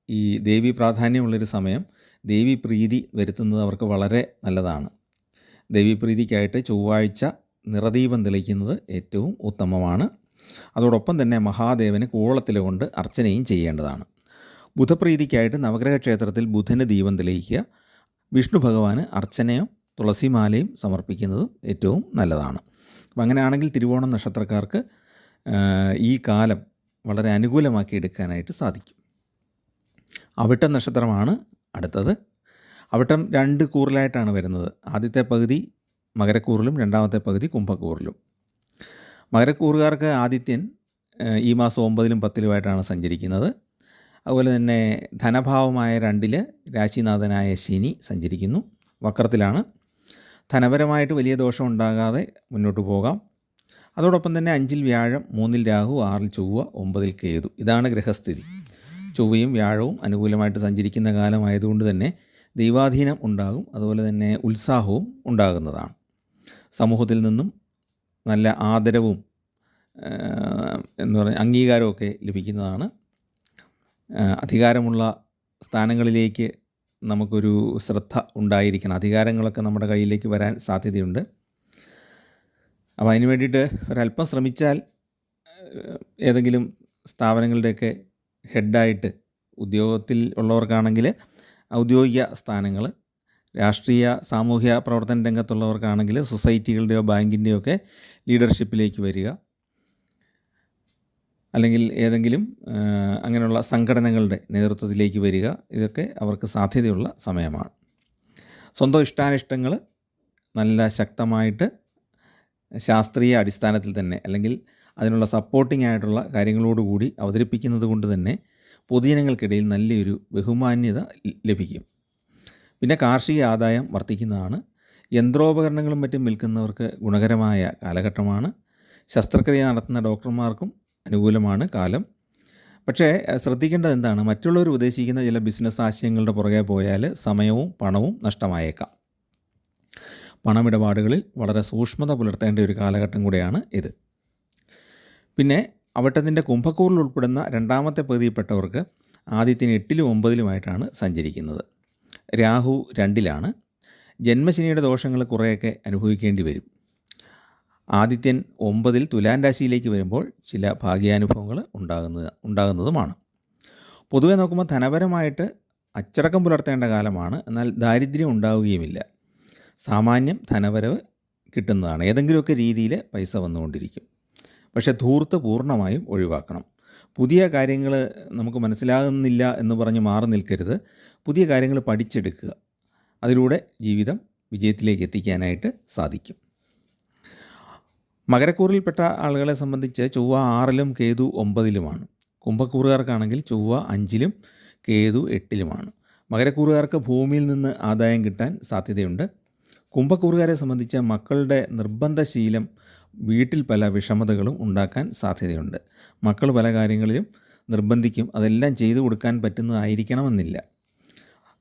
ഈ ദേവി പ്രാധാന്യമുള്ളൊരു സമയം, ദേവി പ്രീതി വരുത്തുന്നത് അവർക്ക് വളരെ നല്ലതാണ്. ദേവി പ്രീതിക്കായിട്ട് ചൊവ്വാഴ്ച നിറദീപം തെളിയിക്കുന്നത് ഏറ്റവും ഉത്തമമാണ്. അതോടൊപ്പം തന്നെ മഹാദേവന് കൂവളത്തില കൊണ്ട് അർച്ചനയും ചെയ്യേണ്ടതാണ്. ബുധപ്രീതിക്കായിട്ട് നവഗ്രഹ ക്ഷേത്രത്തിൽ ബുധന് ദീപം തെളിയിക്കുക. വിഷ്ണു ഭഗവാന് അർച്ചനയും തുളസിമാലയും സമർപ്പിക്കുന്നതും ഏറ്റവും നല്ലതാണ്. അപ്പം അങ്ങനെയാണെങ്കിൽ തിരുവോണം നക്ഷത്രക്കാർക്ക് ഈ കാലം വളരെ അനുകൂലമാക്കി എടുക്കാനായിട്ട് സാധിക്കും. അവിട്ടം നക്ഷത്രമാണ് അടുത്തത്. അവിട്ടം 2 കൂറിലായിട്ടാണ് വരുന്നത്. ആദ്യത്തെ പകുതി മകരക്കൂറിലും രണ്ടാമത്തെ പകുതി കുംഭക്കൂറിലും. മകരക്കൂറുകാർക്ക് ആദിത്യൻ ഈ മാസം 9-ലും 10-ലുമായിട്ടാണ് സഞ്ചരിക്കുന്നത്. അതുപോലെ തന്നെ ധനഭാവമായ 2-ൽ രാശിനാഥനായ ശനി സഞ്ചരിക്കുന്നു, വക്രത്തിലാണ്. ധനപരമായിട്ട് വലിയ ദോഷം ഉണ്ടാകാതെ മുന്നോട്ട് പോകാം. അതോടൊപ്പം തന്നെ 5-ൽ വ്യാഴം, 3-ൽ രാഹു, 6-ൽ ചൊവ്വ, 9-ൽ കേതു. ഇതാണ് ഗ്രഹസ്ഥിതി. ചൊവ്വയും വ്യാഴവും അനുകൂലമായിട്ട് സഞ്ചരിക്കുന്ന കാലമായതുകൊണ്ട് തന്നെ ദൈവാധീനം ഉണ്ടാകും. അതുപോലെ തന്നെ ഉത്സാഹവും ഉണ്ടാകുന്നതാണ്. സമൂഹത്തിൽ നിന്നും നല്ല ആദരവും അംഗീകാരമൊക്കെ ലഭിക്കുന്നതാണ്. അധികാരമുള്ള സ്ഥാനങ്ങളിലേക്ക് നമുക്കൊരു ശ്രദ്ധ ഉണ്ടായിരിക്കണം. അധികാരങ്ങളൊക്കെ നമ്മുടെ കയ്യിലേക്ക് വരാൻ സാധ്യതയുണ്ട്. അപ്പോൾ അതിന് വേണ്ടിയിട്ട് ഒരല്പം ശ്രമിച്ചാൽ ഏതെങ്കിലും സ്ഥാപനങ്ങളുടെയൊക്കെ ഹെഡായിട്ട് ഉദ്യോഗത്തിൽ ഉള്ളവർക്കാണെങ്കിൽ ഔദ്യോഗിക സ്ഥാനങ്ങൾ, രാഷ്ട്രീയ സാമൂഹ്യ പ്രവർത്തന രംഗത്തുള്ളവർക്കാണെങ്കിൽ സൊസൈറ്റികളുടെയോ ബാങ്കിൻ്റെയോ ഒക്കെ ലീഡർഷിപ്പിലേക്ക് വരിക, അല്ലെങ്കിൽ ഏതെങ്കിലും അങ്ങനെയുള്ള സംഘടനകളുടെ നേതൃത്വത്തിലേക്ക് വരിക, ഇതൊക്കെ അവർക്ക് സാധ്യതയുള്ള സമയമാണ്. സ്വന്തം ഇഷ്ടാനിഷ്ടങ്ങൾ നല്ല ശക്തമായിട്ട് ശാസ്ത്രീയ അടിസ്ഥാനത്തിൽ തന്നെ, അല്ലെങ്കിൽ അതിനുള്ള സപ്പോർട്ടിംഗ് ആയിട്ടുള്ള കാര്യങ്ങളോടുകൂടി അവതരിപ്പിക്കുന്നത് കൊണ്ട് തന്നെ പൊതുജനങ്ങൾക്കിടയിൽ നല്ലൊരു ബഹുമാന്യത ലഭിക്കും. പിന്നെ കാർഷിക ആദായം വർദ്ധിക്കുന്നതാണ്. യന്ത്രോപകരണങ്ങളും മറ്റും വിൽക്കുന്നവർക്ക് ഗുണകരമായ കാലഘട്ടമാണ്. ശസ്ത്രക്രിയ നടത്തുന്ന ഡോക്ടർമാർക്കും അനുകൂലമാണ് കാലം. പക്ഷേ ശ്രദ്ധിക്കേണ്ടത് എന്താണ്, മറ്റുള്ളവർ ഉപദേശിക്കുന്ന ചില ബിസിനസ് ആശയങ്ങളുടെ പുറകെ പോയാൽ സമയവും പണവും നഷ്ടമായേക്കാം. പണമിടപാടുകളിൽ വളരെ സൂക്ഷ്മത പുലർത്തേണ്ട ഒരു കാലഘട്ടം കൂടെയാണ് ഇത്. പിന്നെ അവിട്ടത്തിൻ്റെ കുംഭക്കൂറിൽ ഉൾപ്പെടുന്ന രണ്ടാമത്തെ പകുതിയിൽപ്പെട്ടവർക്ക് ആദിത്യൻ 8-ലും 9-ലുമായിട്ടാണ് സഞ്ചരിക്കുന്നത്. രാഹു 2-ലാണ്. ജന്മശനിയുടെ ദോഷങ്ങൾ കുറേയൊക്കെ അനുഭവിക്കേണ്ടി വരും. ആദിത്യൻ 9-ൽ തുലാൻ രാശിയിലേക്ക് വരുമ്പോൾ ചില ഭാഗ്യാനുഭവങ്ങൾ ഉണ്ടാകുന്നതുമാണ്. പൊതുവെ നോക്കുമ്പോൾ ധനപരമായിട്ട് അച്ചടക്കം പുലർത്തേണ്ട കാലമാണ്. എന്നാൽ ദാരിദ്ര്യം ഉണ്ടാവുകയുമില്ല. സാമാന്യം ധനവരവ് കിട്ടുന്നതാണ്. ഏതെങ്കിലുമൊക്കെ രീതിയിൽ പൈസ വന്നുകൊണ്ടിരിക്കും. പക്ഷേ ധൂർത്ത് പൂർണ്ണമായും ഒഴിവാക്കണം. പുതിയ കാര്യങ്ങൾ നമുക്ക് മനസ്സിലാകുന്നില്ല എന്ന് പറഞ്ഞ് മാറി നിൽക്കരുത്. പുതിയ കാര്യങ്ങൾ പഠിച്ചെടുക്കുക. അതിലൂടെ ജീവിതം വിജയത്തിലേക്ക് എത്തിക്കാനായിട്ട് സാധിക്കും. മകരക്കൂറിൽപ്പെട്ട ആളുകളെ സംബന്ധിച്ച് ചൊവ്വ 6-ലും കേതു 9-ലുമാണ്. കുംഭക്കൂറുകാർക്കാണെങ്കിൽ ചൊവ്വ 5-ലും കേതു 8-ലുമാണ്. മകരക്കൂറുകാർക്ക് ഭൂമിയിൽ നിന്ന് ആദായം കിട്ടാൻ സാധ്യതയുണ്ട്. കുംഭക്കൂറുകാരെ സംബന്ധിച്ച് മക്കളുടെ നിർബന്ധശീലം വീട്ടിൽ പല വിഷമതകളും ഉണ്ടാക്കാൻ സാധ്യതയുണ്ട്. മക്കൾ പല കാര്യങ്ങളിലും നിർബന്ധിക്കും. അതെല്ലാം ചെയ്തു കൊടുക്കാൻ പറ്റുന്നതായിരിക്കണമെന്നില്ല.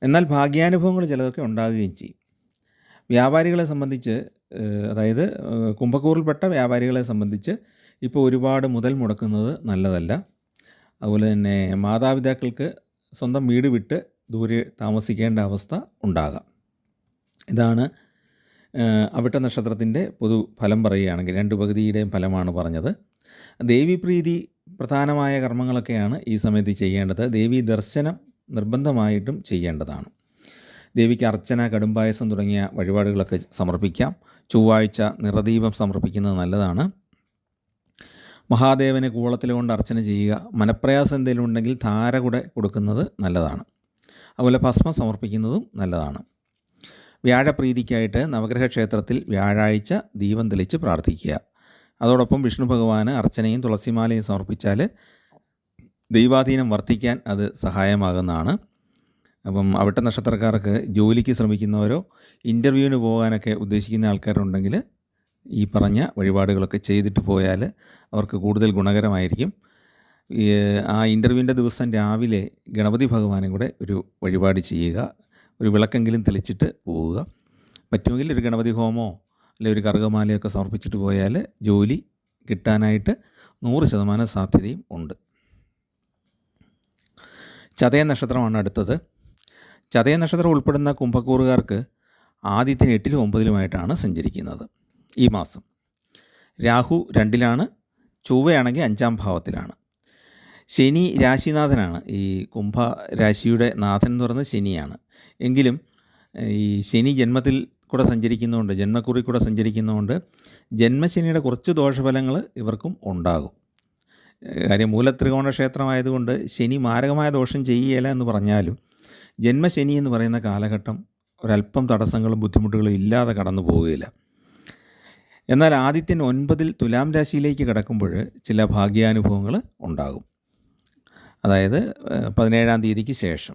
എന്നാൽ ഭാഗ്യാനുഭവങ്ങൾ ചിലതൊക്കെ ഉണ്ടാകുകയും ചെയ്യും. വ്യാപാരികളെ സംബന്ധിച്ച്, അതായത് കുംഭക്കൂറിൽപ്പെട്ട വ്യാപാരികളെ സംബന്ധിച്ച് ഇപ്പോൾ ഒരുപാട് മുതൽ മുടക്കുന്നത് നല്ലതല്ല. അതുപോലെ തന്നെ മാതാപിതാക്കൾക്ക് സ്വന്തം വീട് വിട്ട് ദൂരെ താമസിക്കേണ്ട അവസ്ഥ ഉണ്ടാകാം. ഇതാണ് അവിട്ട നക്ഷത്രത്തിൻ്റെ പൊതു ഫലം പറയുകയാണെങ്കിൽ 2 പകുതിയുടെയും ഫലമാണ് പറഞ്ഞത്. ദേവീപ്രീതി പ്രധാനമായ കർമ്മങ്ങളൊക്കെയാണ് ഈ സമയത്ത് ചെയ്യേണ്ടത്. ദേവീ ദർശനം നിർബന്ധമായിട്ടും ചെയ്യേണ്ടതാണ്. ദേവിക്ക് അർച്ചന, കടുംപായസം തുടങ്ങിയ വഴിപാടുകളൊക്കെ സമർപ്പിക്കാം. ചൊവ്വാഴ്ച നിറദീപം സമർപ്പിക്കുന്നത് നല്ലതാണ്. മഹാദേവന് കൂവളത്തിൽ കൊണ്ട് അർച്ചന ചെയ്യുക. മനപ്രയാസം എന്തെങ്കിലും ഉണ്ടെങ്കിൽ ധാര കൂടെ കൊടുക്കുന്നത് നല്ലതാണ്. അതുപോലെ ഭസ്മം സമർപ്പിക്കുന്നതും നല്ലതാണ്. വ്യാഴപ്രീതിക്കായിട്ട് നവഗ്രഹ ക്ഷേത്രത്തിൽ വ്യാഴാഴ്ച ദീപം തെളിച്ച് പ്രാർത്ഥിക്കുക. അതോടൊപ്പം വിഷ്ണു ഭഗവാന് അർച്ചനയും തുളസിമാലയും സമർപ്പിച്ചാൽ ദൈവാധീനം വർദ്ധിക്കാൻ അത് സഹായമാകുന്നതാണ്. അപ്പം അവിട്ട നക്ഷത്രക്കാർക്ക് ജോലിക്ക് ശ്രമിക്കുന്നവരോ ഇൻ്റർവ്യൂവിന് പോകാനൊക്കെ ഉദ്ദേശിക്കുന്ന ആൾക്കാരുണ്ടെങ്കിൽ ഈ പറഞ്ഞ വഴിപാടുകളൊക്കെ ചെയ്തിട്ട് പോയാൽ അവർക്ക് കൂടുതൽ ഗുണകരമായിരിക്കും. ആ ഇൻ്റർവ്യൂവിൻ്റെ ദിവസം രാവിലെ ഗണപതി ഭഗവാനും കൂടെ ഒരു വഴിപാട് ചെയ്യുക. ഒരു വിളക്കെങ്കിലും തെളിച്ചിട്ട് പോവുക. പറ്റുമെങ്കിൽ ഒരു ഗണപതി ഹോമോ അല്ലെങ്കിൽ ഒരു കറുകമാലയൊക്കെ സമർപ്പിച്ചിട്ട് പോയാൽ ജോലി കിട്ടാനായിട്ട് 100% സാധ്യതയും ഉണ്ട്. ചതയ നക്ഷത്രമാണ് അടുത്തത്. ചതയ നക്ഷത്രം ഉൾപ്പെടുന്ന കുംഭക്കൂറുകാർക്ക് ആദ്യത്തിന് 8ലും 9ലുമായിട്ടാണ് സഞ്ചരിക്കുന്നത് ഈ മാസം. രാഹു 2ലാണ്, ചൊവ്വയാണെങ്കിൽ 5ാം ഭാവത്തിലാണ്. ശനി രാശിനാഥനാണ്. ഈ കുംഭ രാശിയുടെ നാഥൻ എന്ന് പറയുന്നത് ശനിയാണ്. എങ്കിലും ഈ ശനി ജന്മത്തിൽ കൂടെ സഞ്ചരിക്കുന്നതുകൊണ്ട്, ജന്മക്കുറി കൂടെ സഞ്ചരിക്കുന്നതുകൊണ്ട് ജന്മശനിയുടെ കുറച്ച് ദോഷഫലങ്ങൾ ഇവർക്കും ഉണ്ടാകും. കാര്യം മൂലത്രികോണ ക്ഷേത്രമായതുകൊണ്ട് ശനി മാരകമായ ദോഷം ചെയ്യുകയില്ല എന്ന് പറഞ്ഞാലും ജന്മശനി എന്ന് പറയുന്ന കാലഘട്ടം ഒരല്പം തടസ്സങ്ങളും ബുദ്ധിമുട്ടുകളും ഇല്ലാതെ കടന്നു പോവുകയില്ല. എന്നാൽ ആദിത്യൻ 9ൽ തുലാം രാശിയിലേക്ക് കിടക്കുമ്പോൾ ചില ഭാഗ്യാനുഭവങ്ങൾ ഉണ്ടാകും. അതായത് 17ാം തീയതിക്ക് ശേഷം.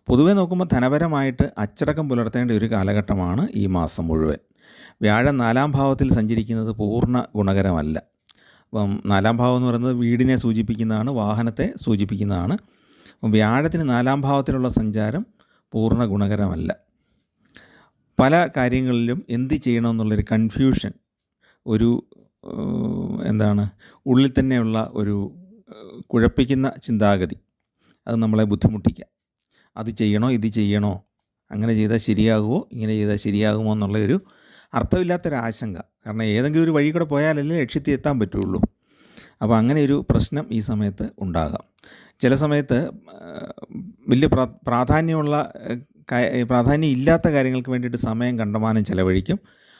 പൊതുവെ നോക്കുമ്പോൾ ധനപരമായിട്ട് അച്ചടക്കം പുലർത്തേണ്ട ഒരു കാലഘട്ടമാണ് ഈ മാസം മുഴുവൻ. വ്യാഴം 4ാം ഭാവത്തിൽ സഞ്ചരിക്കുന്നത് പൂർണ്ണ ഗുണകരമല്ല. അപ്പം 4ാം ഭാവം എന്ന് പറയുന്നത് വീടിനെ സൂചിപ്പിക്കുന്നതാണ്, വാഹനത്തെ സൂചിപ്പിക്കുന്നതാണ്. അപ്പം വ്യാഴത്തിന് 4ാം ഭാവത്തിലുള്ള സഞ്ചാരം പൂർണ്ണ ഗുണകരമല്ല. പല കാര്യങ്ങളിലും എന്ത് ചെയ്യണമെന്നുള്ളൊരു കൺഫ്യൂഷൻ, ഒരു ഉള്ളിൽ തന്നെയുള്ള ഒരു കുഴപ്പിക്കുന്ന ചിന്താഗതി, അത് നമ്മളെ ബുദ്ധിമുട്ടിക്കുക. അത് ചെയ്യണോ ഇത് ചെയ്യണോ, അങ്ങനെ ചെയ്താൽ ശരിയാകുമോ ഇങ്ങനെ ചെയ്താൽ ശരിയാകുമോ എന്നുള്ളൊരു അർത്ഥമില്ലാത്തൊരാശങ്ക. കാരണം ഏതെങ്കിലും ഒരു വഴി കൂടെ പോയാലല്ലേ ലക്ഷ്യത്തിൽ എത്താൻ പറ്റുള്ളൂ. അപ്പോൾ അങ്ങനെ ഒരു പ്രശ്നം ഈ സമയത്ത് ഉണ്ടാകാം. ചില സമയത്ത് വലിയ പ്രാധാന്യം ഇല്ലാത്ത കാര്യങ്ങൾക്ക് വേണ്ടിയിട്ട് സമയം കണ്ടമാനം ചിലവഴിക്കും.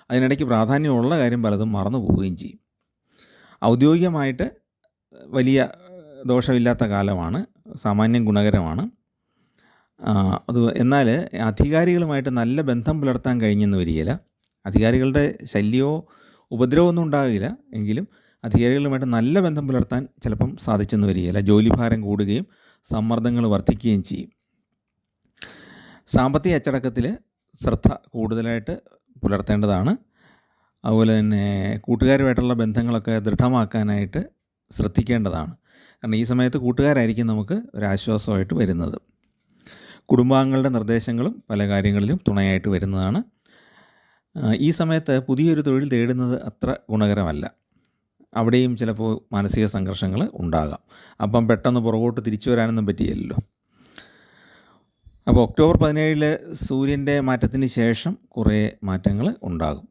അതിനിടയ്ക്ക് പ്രാധാന്യമുള്ള കാര്യം പലതും മറന്നു പോവുകയും ചെയ്യും. ഔദ്യോഗികമായിട്ട് വലിയ ദോഷമില്ലാത്ത കാലമാണ്, സാമാന്യം ഗുണകരമാണ്. എന്നാൽ അധികാരികളുമായിട്ട് നല്ല ബന്ധം പുലർത്താൻ കഴിഞ്ഞെന്ന് വരികയില്ല. അധികാരികളുടെ ശല്യമോ ഉപദ്രവമോ ഒന്നും ഉണ്ടാകില്ല, എങ്കിലും അധികാരികളുമായിട്ട് നല്ല ബന്ധം പുലർത്താൻ ചിലപ്പം സാധിച്ചെന്ന് വരികയില്ല. ജോലിഭാരം കൂടുകയും സമ്മർദ്ദങ്ങൾ വർദ്ധിക്കുകയും ചെയ്യും. സാമ്പത്തിക അച്ചടക്കത്തിൽ ശ്രദ്ധ കൂടുതലായിട്ട് പുലർത്തേണ്ടതാണ്. അതുപോലെ തന്നെ കൂട്ടുകാരുമായിട്ടുള്ള ബന്ധങ്ങളൊക്കെ ദൃഢമാക്കാനായിട്ട് ശ്രദ്ധിക്കേണ്ടതാണ്. കാരണം ഈ സമയത്ത് കൂട്ടുകാരായിരിക്കും നമുക്ക് ഒരാശ്വാസമായിട്ട് വരുന്നത്. കുടുംബാംഗങ്ങളുടെ നിർദ്ദേശങ്ങളും പല കാര്യങ്ങളിലും തുണയായിട്ട് വരുന്നതാണ്. ഈ സമയത്ത് പുതിയൊരു തൊഴിൽ തേടുന്നത് അത്ര ഗുണകരമല്ല. അവിടെയും ചിലപ്പോൾ മാനസിക സംഘർഷങ്ങൾ ഉണ്ടാകാം. അപ്പം പെട്ടെന്ന് പുറകോട്ട് തിരിച്ചു വരാനൊന്നും പറ്റിയില്ലല്ലോ. അപ്പോൾ ഒക്ടോബർ 17 സൂര്യൻ്റെ മാറ്റത്തിന് ശേഷം കുറേ മാറ്റങ്ങൾ ഉണ്ടാകും.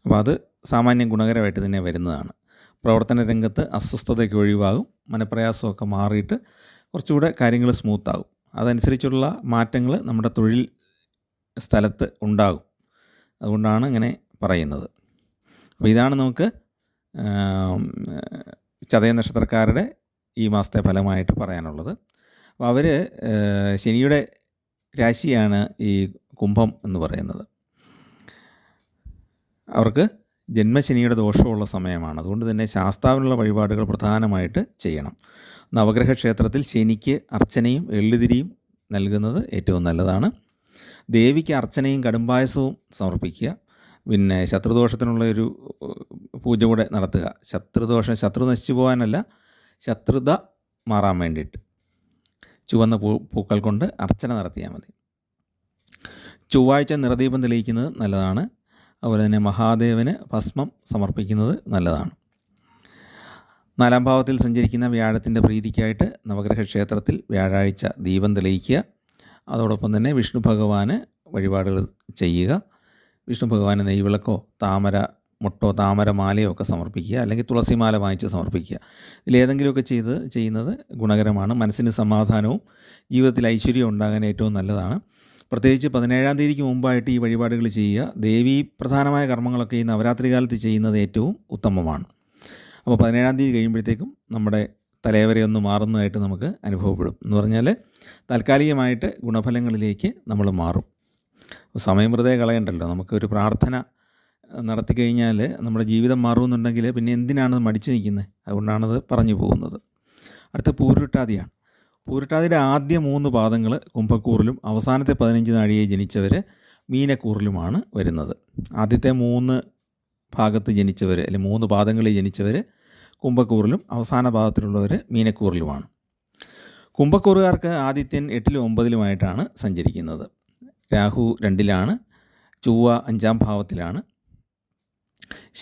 അപ്പോൾ അത് സാമാന്യം ഗുണകരമായിട്ട് തന്നെ വരുന്നതാണ്. പ്രവർത്തന രംഗത്ത് അസ്വസ്ഥതയൊക്കെ ഒഴിവാകും. മനപ്രയാസമൊക്കെ മാറിയിട്ട് കുറച്ചുകൂടെ കാര്യങ്ങൾ സ്മൂത്താകും. അതനുസരിച്ചുള്ള മാറ്റങ്ങൾ നമ്മുടെ തൊഴിൽ സ്ഥലത്ത് ഉണ്ടാകും. അതുകൊണ്ടാണ് ഇങ്ങനെ പറയുന്നത്. അപ്പോൾ ഇതാണ് നമുക്ക് ചതയ നക്ഷത്രക്കാരുടെ ഈ മാസത്തെ ഫലമായിട്ട് പറയാനുള്ളത്. അപ്പോൾ അവർ ശനിയുടെ രാശിയാണ് ഈ കുംഭം എന്ന് പറയുന്നത്. അവർക്ക് ജന്മശനിയുടെ ദോഷമുള്ള സമയമാണ്. അതുകൊണ്ട് തന്നെ ശാസ്താവിനുള്ള വഴിപാടുകൾ പ്രധാനമായിട്ട് ചെയ്യണം. നവഗ്രഹ ക്ഷേത്രത്തിൽ ശനിക്ക് അർച്ചനയും എള്ളുതിരിയും നൽകുന്നത് ഏറ്റവും നല്ലതാണ്. ദേവിക്ക് അർച്ചനയും കടുംപായസവും സമർപ്പിക്കുക. പിന്നെ ശത്രുദോഷത്തിനുള്ള ഒരു പൂജ കൂടെ നടത്തുക. ശത്രു നശിച്ചു പോകാനല്ല, ശത്രുത മാറാൻ വേണ്ടിയിട്ട് ചുവന്ന പൂക്കൾ കൊണ്ട് അർച്ചന നടത്തിയാൽ മതി. ചൊവ്വാഴ്ച നിറദീപം തെളിയിക്കുന്നത് നല്ലതാണ്. അതുപോലെ തന്നെ മഹാദേവന് ഭസ്മം സമർപ്പിക്കുന്നത് നല്ലതാണ്. 4ാം ഭാവത്തിൽ സഞ്ചരിക്കുന്ന വ്യാഴത്തിൻ്റെ പ്രീതിക്കായിട്ട് നവഗ്രഹ ക്ഷേത്രത്തിൽ വ്യാഴാഴ്ച ദീപം തെളിയിക്കുക. അതോടൊപ്പം തന്നെ വിഷ്ണു ഭഗവാന് വഴിപാടുകൾ ചെയ്യുക. വിഷ്ണു ഭഗവാന് നെയ്വിളക്കോ താമര മാലയോ ഒക്കെ സമർപ്പിക്കുക, അല്ലെങ്കിൽ തുളസിമാല വാങ്ങിച്ച് സമർപ്പിക്കുക. ഇതിലേതെങ്കിലുമൊക്കെ ചെയ്യുന്നത് ഗുണകരമാണ്. മനസ്സിന് സമാധാനവും ജീവിതത്തിൽ ഐശ്വര്യം ഉണ്ടാകാൻ ഏറ്റവും നല്ലതാണ്. പ്രത്യേകിച്ച് 17ാം തീയതിക്ക് മുമ്പായിട്ട് ഈ വഴിപാടുകൾ ചെയ്യുക. ദേവീ പ്രധാനമായ കർമ്മങ്ങളൊക്കെ ഈ നവരാത്രി കാലത്ത് ചെയ്യുന്നത് ഏറ്റവും ഉത്തമമാണ്. അപ്പോൾ 17-ാം തീയതി കഴിയുമ്പോഴത്തേക്കും നമ്മുടെ തലവരെയൊന്ന് മാറുന്നതായിട്ട് നമുക്ക് അനുഭവപ്പെടും. എന്ന് പറഞ്ഞാൽ താൽക്കാലികമായിട്ട് ഗുണഫലങ്ങളിലേക്ക് നമ്മൾ മാറും. സമയം വെറുതെ കളയണ്ടല്ലോ. നമുക്കൊരു പ്രാർത്ഥന നടത്തി കഴിഞ്ഞാൽ നമ്മുടെ ജീവിതം മാറുമെന്നുണ്ടെങ്കിൽ പിന്നെ എന്തിനാണ് മടിച്ചു നിൽക്കുന്നത്? അതുകൊണ്ടാണത് പറഞ്ഞു പോകുന്നത്. അടുത്ത പൂരുരുട്ടാതിയാണ്. പൂരുരുട്ടാതിയുടെ ആദ്യ 3 പാദങ്ങൾ കുംഭക്കൂറിലും അവസാനത്തെ 15 നാഴികയിൽ ജനിച്ചവർ മീനക്കൂറിലുമാണ് വരുന്നത്. ആദ്യത്തെ 3 ഭാഗത്ത് ജനിച്ചവർ അല്ലെങ്കിൽ 3 പാദങ്ങളിൽ ജനിച്ചവർ കുംഭക്കൂറിലും അവസാന പാദത്തിലുള്ളവർ മീനക്കൂറിലുമാണ്. കുംഭക്കൂറുകാർക്ക് ആദിത്യൻ 8ലും 9ലുമായിട്ടാണ് സഞ്ചരിക്കുന്നത്. രാഹു 2ലാണ്, ചൊവ്വ 5ാം ഭാവത്തിലാണ്.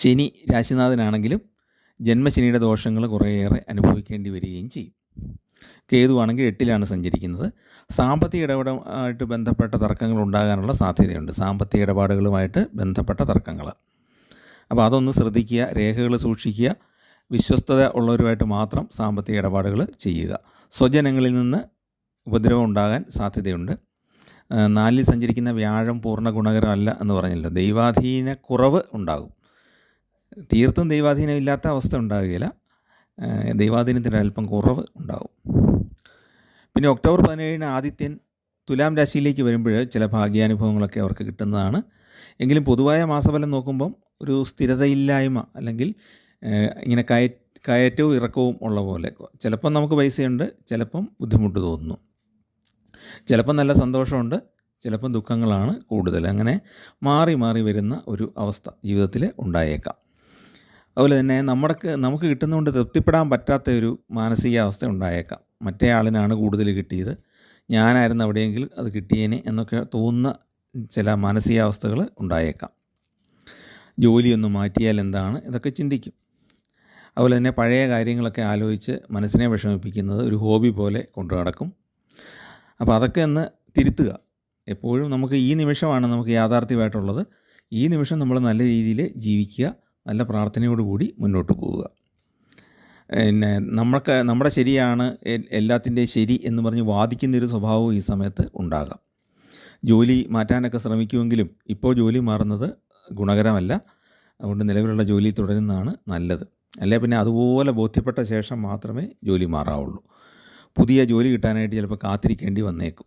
ശനി രാശിനാഥനാണെങ്കിലും ജന്മശനിയുടെ ദോഷങ്ങൾ കുറേയേറെ അനുഭവിക്കേണ്ടി വരികയും ചെയ്യും. കേതുവാണെങ്കിൽ 8ലാണ് സഞ്ചരിക്കുന്നത്. സാമ്പത്തിക ഇടപാടുമായിട്ട് ബന്ധപ്പെട്ട തർക്കങ്ങൾ ഉണ്ടാകാനുള്ള സാധ്യതയുണ്ട്. സാമ്പത്തിക ഇടപാടുകളുമായിട്ട് ബന്ധപ്പെട്ട തർക്കങ്ങൾ. അപ്പോൾ അതൊന്ന് ശ്രദ്ധിക്കുക, രേഖകൾ സൂക്ഷിക്കുക. വിശ്വസ്തത ഉള്ളവരുമായിട്ട് മാത്രം സാമ്പത്തിക ഇടപാടുകൾ ചെയ്യുക. സ്വജനങ്ങളിൽ നിന്ന് ഉപദ്രവം ഉണ്ടാകാൻ സാധ്യതയുണ്ട്. 4ൽ സഞ്ചരിക്കുന്ന വ്യാഴം പൂർണ്ണ ഗുണകരമല്ല എന്ന് പറഞ്ഞല്ലോ. ദൈവാധീന കുറവ് ഉണ്ടാകും. തീർത്തും ദൈവാധീനം ഇല്ലാത്ത അവസ്ഥ ഉണ്ടാകുകയില്ല, ദൈവാധീനത്തിന് അല്പം കുറവ് ഉണ്ടാകും. പിന്നെ ഒക്ടോബർ 17-ന് ആദിത്യൻ തുലാം രാശിയിലേക്ക് വരുമ്പോൾ ചില ഭാഗ്യാനുഭവങ്ങളൊക്കെ അവർക്ക് കിട്ടുന്നതാണ്. എങ്കിലും പൊതുവായ മാസഫലം നോക്കുമ്പം ഒരു സ്ഥിരതയില്ലായ്മ അല്ലെങ്കിൽ ഇങ്ങനെ കയറ്റവും ഇറക്കവും ഉള്ള പോലെ. ചിലപ്പം നമുക്ക് പൈസയുണ്ട്, ചിലപ്പം ബുദ്ധിമുട്ട് തോന്നുന്നു, ചിലപ്പം നല്ല സന്തോഷമുണ്ട്, ചിലപ്പം ദുഃഖങ്ങളാണ് കൂടുതൽ. അങ്ങനെ മാറി മാറി വരുന്ന ഒരു അവസ്ഥ ജീവിതത്തിൽ ഉണ്ടായേക്കാം. അതുപോലെ തന്നെ നമുക്ക് കിട്ടുന്നതുകൊണ്ട് തൃപ്തിപ്പെടാൻ പറ്റാത്ത ഒരു മാനസികാവസ്ഥ ഉണ്ടായേക്കാം. മറ്റേ ആളിനാണ് കൂടുതൽ കിട്ടിയത്, ഞാനായിരുന്നു അവിടെയെങ്കിൽ അത് കിട്ടിയേനെ എന്നൊക്കെ തോന്നുന്ന ചില മാനസികാവസ്ഥകൾ ഉണ്ടായേക്കാം. ജോലിയൊന്ന് മാറ്റിയാൽ എന്താണ്, ഇതൊക്കെ ചിന്തിക്കും. അതുപോലെ തന്നെ പഴയ കാര്യങ്ങളൊക്കെ ആലോചിച്ച് മനസ്സിനെ വിഷമിപ്പിക്കുന്നത് ഒരു ഹോബി പോലെ കൊണ്ടു നടക്കും. അപ്പോൾ അതൊക്കെ ഒന്ന് തിരുത്തുക. എപ്പോഴും നമുക്ക് ഈ നിമിഷമാണ് നമുക്ക് യാഥാർത്ഥ്യമായിട്ടുള്ളത്. ഈ നിമിഷം നമ്മൾ നല്ല രീതിയിൽ ജീവിക്കുക, നല്ല പ്രാർത്ഥനയോടുകൂടി മുന്നോട്ട് പോവുക. പിന്നെ നമ്മുടെ ശരിയാണ് എല്ലാത്തിൻ്റെയും ശരി എന്ന് പറഞ്ഞ് വാദിക്കുന്നൊരു സ്വഭാവവും ഈ സമയത്ത് ഉണ്ടാകാം. ജോലി മാറ്റാനൊക്കെ ശ്രമിക്കുമെങ്കിലും ഇപ്പോൾ ജോലി മാറുന്നത് ഗുണകരമല്ല. അതുകൊണ്ട് നിലവിലുള്ള ജോലി തുടരുന്നതാണ് നല്ലത്. അല്ലെ പിന്നെ അതുപോലെ ബോധ്യപ്പെട്ട ശേഷം മാത്രമേ ജോലി മാറാവുള്ളൂ. പുതിയ ജോലി കിട്ടാനായിട്ട് ചിലപ്പോൾ കാത്തിരിക്കേണ്ടി വന്നേക്കും.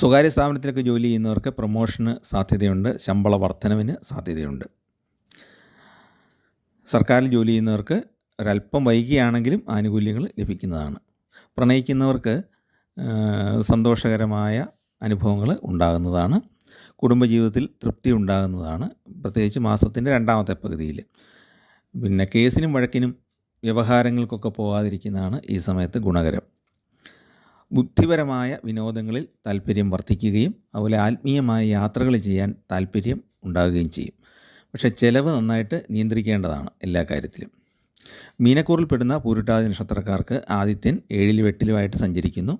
സ്വകാര്യ സ്ഥാപനത്തിലൊക്കെ ജോലി ചെയ്യുന്നവർക്ക് പ്രൊമോഷന് സാധ്യതയുണ്ട്, ശമ്പള വർധനവിന് സാധ്യതയുണ്ട്. സർക്കാരിൽ ജോലി ചെയ്യുന്നവർക്ക് ഒരല്പം വൈകിയാണെങ്കിലും ആനുകൂല്യങ്ങൾ ലഭിക്കുന്നതാണ്. പ്രണയിക്കുന്നവർക്ക് സന്തോഷകരമായ അനുഭവങ്ങൾ ഉണ്ടാകുന്നതാണ്. കുടുംബജീവിതത്തിൽ തൃപ്തി ഉണ്ടാകുന്നതാണ്, പ്രത്യേകിച്ച് മാസത്തിൻ്റെ 2ാമത്തെ പകുതിയിൽ. പിന്നെ കേസിനും വഴക്കിനും വ്യവഹാരങ്ങൾക്കൊക്കെ പോകാതിരിക്കുന്നതാണ് ഈ സമയത്ത് ഗുണകരം. ബുദ്ധിപരമായ വിനോദങ്ങളിൽ താല്പര്യം വർദ്ധിക്കുകയും അതുപോലെ ആത്മീയമായ യാത്രകൾ ചെയ്യാൻ താല്പര്യം ഉണ്ടാകുകയും ചെയ്യും. പക്ഷേ ചിലവ് നന്നായിട്ട് നിയന്ത്രിക്കേണ്ടതാണ് എല്ലാ കാര്യത്തിലും. മീനക്കൂറിൽപ്പെടുന്ന പൂരുരുട്ടാതി നക്ഷത്രക്കാർക്ക് ആദിത്യൻ 7ലും 8ലുമായിട്ട് സഞ്ചരിക്കുന്നു.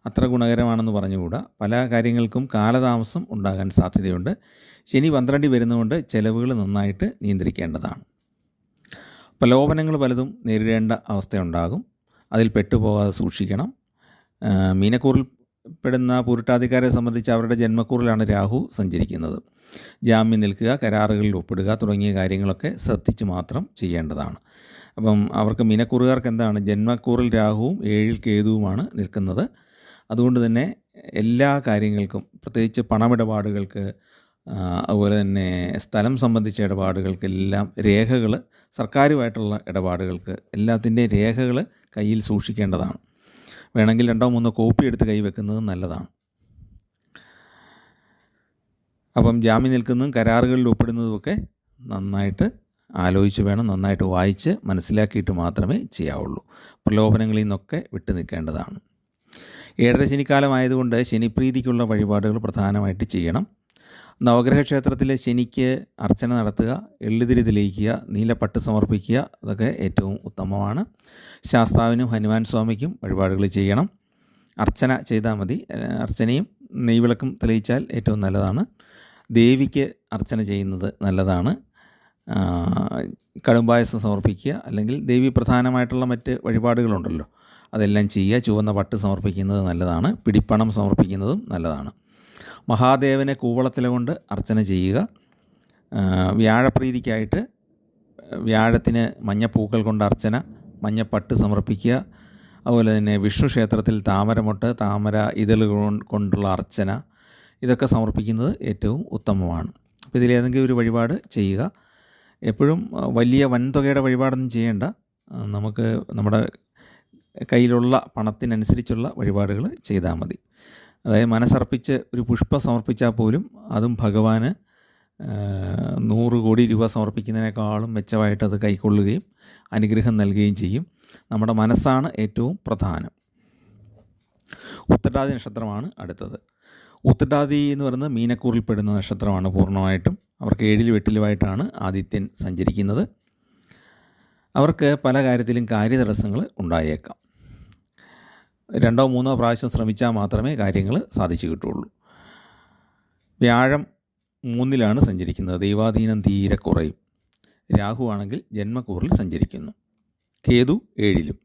അത്ര ഗുണകരമാണെന്ന് പറഞ്ഞുകൂടാ. പല കാര്യങ്ങൾക്കും കാലതാമസം ഉണ്ടാകാൻ സാധ്യതയുണ്ട്. ശനി 12 വരുന്നതുകൊണ്ട് ചിലവുകൾ നന്നായിട്ട് നിയന്ത്രിക്കേണ്ടതാണ്. പ്രലോഭനങ്ങൾ പലതും നേരിടേണ്ട അവസ്ഥയുണ്ടാകും, അതിൽ പെട്ടുപോകാതെ സൂക്ഷിക്കണം. മീനക്കൂറിൽ പെടുന്ന പൂരുരുട്ടാതിക്കാരെ സംബന്ധിച്ച് അവരുടെ ജന്മക്കൂറിലാണ് രാഹു സഞ്ചരിക്കുന്നത്. ജാമ്യം നിൽക്കുക, കരാറുകളിൽ ഒപ്പിടുക തുടങ്ങിയ കാര്യങ്ങളൊക്കെ ശ്രദ്ധിച്ച് മാത്രം ചെയ്യേണ്ടതാണ്. അപ്പം അവർക്ക് മീനക്കൂറുകാർക്ക് എന്താണ്, ജന്മക്കൂറിൽ രാഹുവും 7ൽ കേതുവുമാണ് നിൽക്കുന്നത്. അതുകൊണ്ട് തന്നെ എല്ലാ കാര്യങ്ങൾക്കും, പ്രത്യേകിച്ച് പണമിടപാടുകൾക്ക്, അതുപോലെ തന്നെ സ്ഥലം സംബന്ധിച്ച ഇടപാടുകൾക്കെല്ലാം രേഖകൾ, സർക്കാരുമായിട്ടുള്ള ഇടപാടുകൾക്ക് എല്ലാത്തിൻ്റെയും രേഖകൾ കയ്യിൽ സൂക്ഷിക്കേണ്ടതാണ്. വേണമെങ്കിൽ 2-3 കോപ്പി എടുത്ത് കൈ വെക്കുന്നത് നല്ലതാണ്. അപ്പം ജാമ്യം നിൽക്കുന്നതും കരാറുകളിൽ ഒപ്പിടുന്നതുമൊക്കെ നന്നായിട്ട് ആലോചിച്ച് വേണം, നന്നായിട്ട് വായിച്ച് മനസ്സിലാക്കിയിട്ട് മാത്രമേ ചെയ്യാവുള്ളൂ. പ്രലോഭനങ്ങളിൽ നിന്നൊക്കെ വിട്ടു നിൽക്കേണ്ടതാണ്. 7ാം ശനിക്കാലമായതുകൊണ്ട് ശനിപ്രീതിക്കുള്ള വഴിപാടുകൾ പ്രധാനമായിട്ട് ചെയ്യണം. നവഗ്രഹ ക്ഷേത്രത്തിൽ ശനിക്ക് അർച്ചന നടത്തുക, എള്ളുതിരി തെളിയിക്കുക, നീലപ്പട്ട് സമർപ്പിക്കുക, അതൊക്കെ ഏറ്റവും ഉത്തമമാണ്. ശാസ്താവിനും ഹനുമാൻ സ്വാമിക്കും വഴിപാടുകൾ ചെയ്യണം. അർച്ചന ചെയ്താൽ മതി. അർച്ചനയും നെയ്വിളക്കും തെളിയിച്ചാൽ ഏറ്റവും നല്ലതാണ്. ദേവിക്ക് അർച്ചന ചെയ്യുന്നത് നല്ലതാണ്. കടുംപായസം സമർപ്പിക്കുക, അല്ലെങ്കിൽ ദേവി പ്രധാനമായിട്ടുള്ള മറ്റ് വഴിപാടുകളുണ്ടല്ലോ, അതെല്ലാം ചെയ്യുക. ചുവന്ന പട്ട് സമർപ്പിക്കുന്നത് നല്ലതാണ്. പിടിപ്പണം സമർപ്പിക്കുന്നതും നല്ലതാണ്. മഹാദേവനെ കൂവളത്തില കൊണ്ട് അർച്ചന ചെയ്യുക. വ്യാഴപ്രീതിക്കായിട്ട് വ്യാഴത്തിന് മഞ്ഞപ്പൂക്കൾ കൊണ്ട് അർച്ചന, മഞ്ഞപ്പട്ട് സമർപ്പിക്കുക. അതുപോലെ തന്നെ വിഷ്ണു ക്ഷേത്രത്തിൽ താമരമൊട്ട്, താമര ഇതളുകൾ കൊണ്ടുള്ള അർച്ചന, ഇതൊക്കെ സമർപ്പിക്കുന്നത് ഏറ്റവും ഉത്തമമാണ്. അപ്പോൾ ഇതിലേതെങ്കിലും ഒരു വഴിപാട് ചെയ്യുക. എപ്പോഴും വലിയ വൻതുകയുടെ വഴിപാടൊന്നും ചെയ്യേണ്ട. നമുക്ക് നമ്മുടെ കയ്യിലുള്ള പണത്തിനനുസരിച്ചുള്ള വഴിപാടുകൾ ചെയ്താൽ മതി. അതായത് മനസ്സർപ്പിച്ച് ഒരു പുഷ്പം സമർപ്പിച്ചാൽ പോലും അതും ഭഗവാന് 100 കോടി രൂപ സമർപ്പിക്കുന്നതിനേക്കാളും മെച്ചമായിട്ട് അത് കൈക്കൊള്ളുകയും അനുഗ്രഹം നൽകുകയും ചെയ്യും. നമ്മുടെ മനസ്സാണ് ഏറ്റവും പ്രധാനം. ഉത്രട്ടാതി നക്ഷത്രമാണ് അടുത്തത്. ഉത്രട്ടാതി എന്ന് പറയുന്നത് മീനക്കൂറിൽപ്പെടുന്ന നക്ഷത്രമാണ് പൂർണ്ണമായിട്ടും. അവർക്ക് 7ലും 8ലുമായിട്ടാണ് ആദിത്യൻ സഞ്ചരിക്കുന്നത്. അവർക്ക് പല കാര്യത്തിലും കാര്യതടസ്സങ്ങൾ ഉണ്ടായേക്കാം. 2ഓ 3ഓ പ്രാവശ്യം ശ്രമിച്ചാൽ മാത്രമേ കാര്യങ്ങൾ സാധിച്ചു കിട്ടുകയുള്ളൂ. വ്യാഴം 3ലാണ് സഞ്ചരിക്കുന്നത്. ദൈവാധീനം തീരെ കുറയും. രാഹു ആണെങ്കിൽ ജന്മക്കൂറിൽ സഞ്ചരിക്കുന്നു. കേതു 7ലും.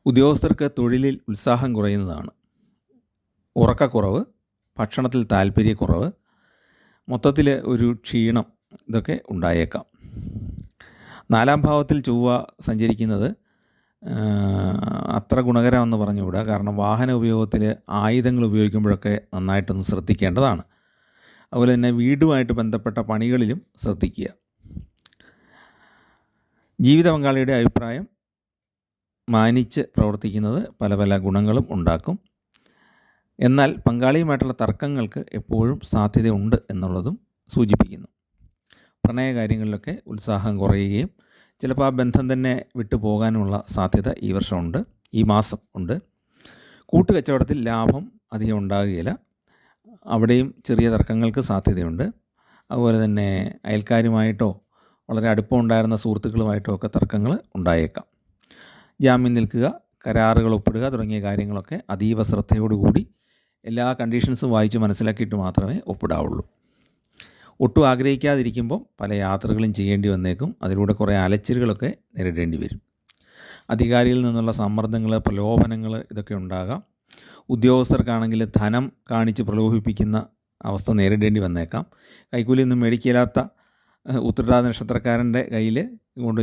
ഉദ്യോഗസ്ഥർക്ക് തൊഴിലിൽ ഉത്സാഹം കുറയുന്നതാണ്. ഉറക്കക്കുറവ്, ഭക്ഷണത്തിൽ താല്പര്യക്കുറവ്, മൊത്തത്തിൽ ഒരു ക്ഷീണം, ഇതൊക്കെ ഉണ്ടായേക്കാം. 4ാം ഭാവത്തിൽ ചൊവ്വ സഞ്ചരിക്കുന്നത് അത്ര ഗുണകരമെന്ന് പറഞ്ഞുകൂടാ. കാരണം വാഹന ഉപയോഗത്തിൽ ആയുധങ്ങൾ ഉപയോഗിക്കുമ്പോഴൊക്കെ നന്നായിട്ടൊന്ന് ശ്രദ്ധിക്കേണ്ടതാണ്. അതുപോലെ തന്നെ വീടുമായിട്ട് ബന്ധപ്പെട്ട പണികളിലും ശ്രദ്ധിക്കുക. ജീവിത പങ്കാളിയുടെ അഭിപ്രായം മാനിച്ച് പ്രവർത്തിക്കുന്നത് പല പല ഗുണങ്ങളും ഉണ്ടാക്കും. എന്നാൽ പങ്കാളിയുമായിട്ടുള്ള തർക്കങ്ങൾക്ക് എപ്പോഴും സാധ്യതയുണ്ട് എന്നുള്ളതും സൂചിപ്പിക്കുന്നു. പ്രണയകാര്യങ്ങളിലൊക്കെ ഉത്സാഹം കുറയുകയും ചിലപ്പോൾ ആ ബന്ധം തന്നെ വിട്ടു പോകാനുമുള്ള സാധ്യത ഈ മാസം ഉണ്ട്. കൂട്ടുകച്ചവടത്തിൽ ലാഭം അധികം ഉണ്ടാകുകയില്ല. അവിടെയും ചെറിയ തർക്കങ്ങൾക്ക് സാധ്യതയുണ്ട്. അതുപോലെ തന്നെ അയൽക്കാരുമായിട്ടോ വളരെ അടുപ്പമുണ്ടായിരുന്ന സുഹൃത്തുക്കളുമായിട്ടോ ഒക്കെ തർക്കങ്ങൾ ഉണ്ടായേക്കാം. ജാമ്യം നിൽക്കുക, കരാറുകൾ ഒപ്പിടുക തുടങ്ങിയ കാര്യങ്ങളൊക്കെ അതീവ ശ്രദ്ധയോടുകൂടി എല്ലാ കണ്ടീഷൻസും വായിച്ച് മനസ്സിലാക്കിയിട്ട് മാത്രമേ ഒപ്പിടാവുള്ളൂ. ഒട്ടും ആഗ്രഹിക്കാതിരിക്കുമ്പോൾ പല യാത്രകളും ചെയ്യേണ്ടി വന്നേക്കും. അതിലൂടെ കുറേ അലച്ചിലുകളൊക്കെ നേരിടേണ്ടി വരും. അധികാരികളിൽ നിന്നുള്ള സമ്മർദ്ദങ്ങൾ, പ്രലോഭനങ്ങൾ, ഇതൊക്കെ ഉണ്ടാകാം. ഉദ്യോഗസ്ഥർക്കാണെങ്കിൽ ധനം കാണിച്ച് പ്രലോഭിപ്പിക്കുന്ന അവസ്ഥ നേരിടേണ്ടി വന്നേക്കാം. കൈക്കൂലിയൊന്നും മേടിക്കില്ലാത്ത ഉത്രട്ടാതി നക്ഷത്രക്കാരൻ്റെ കയ്യിൽ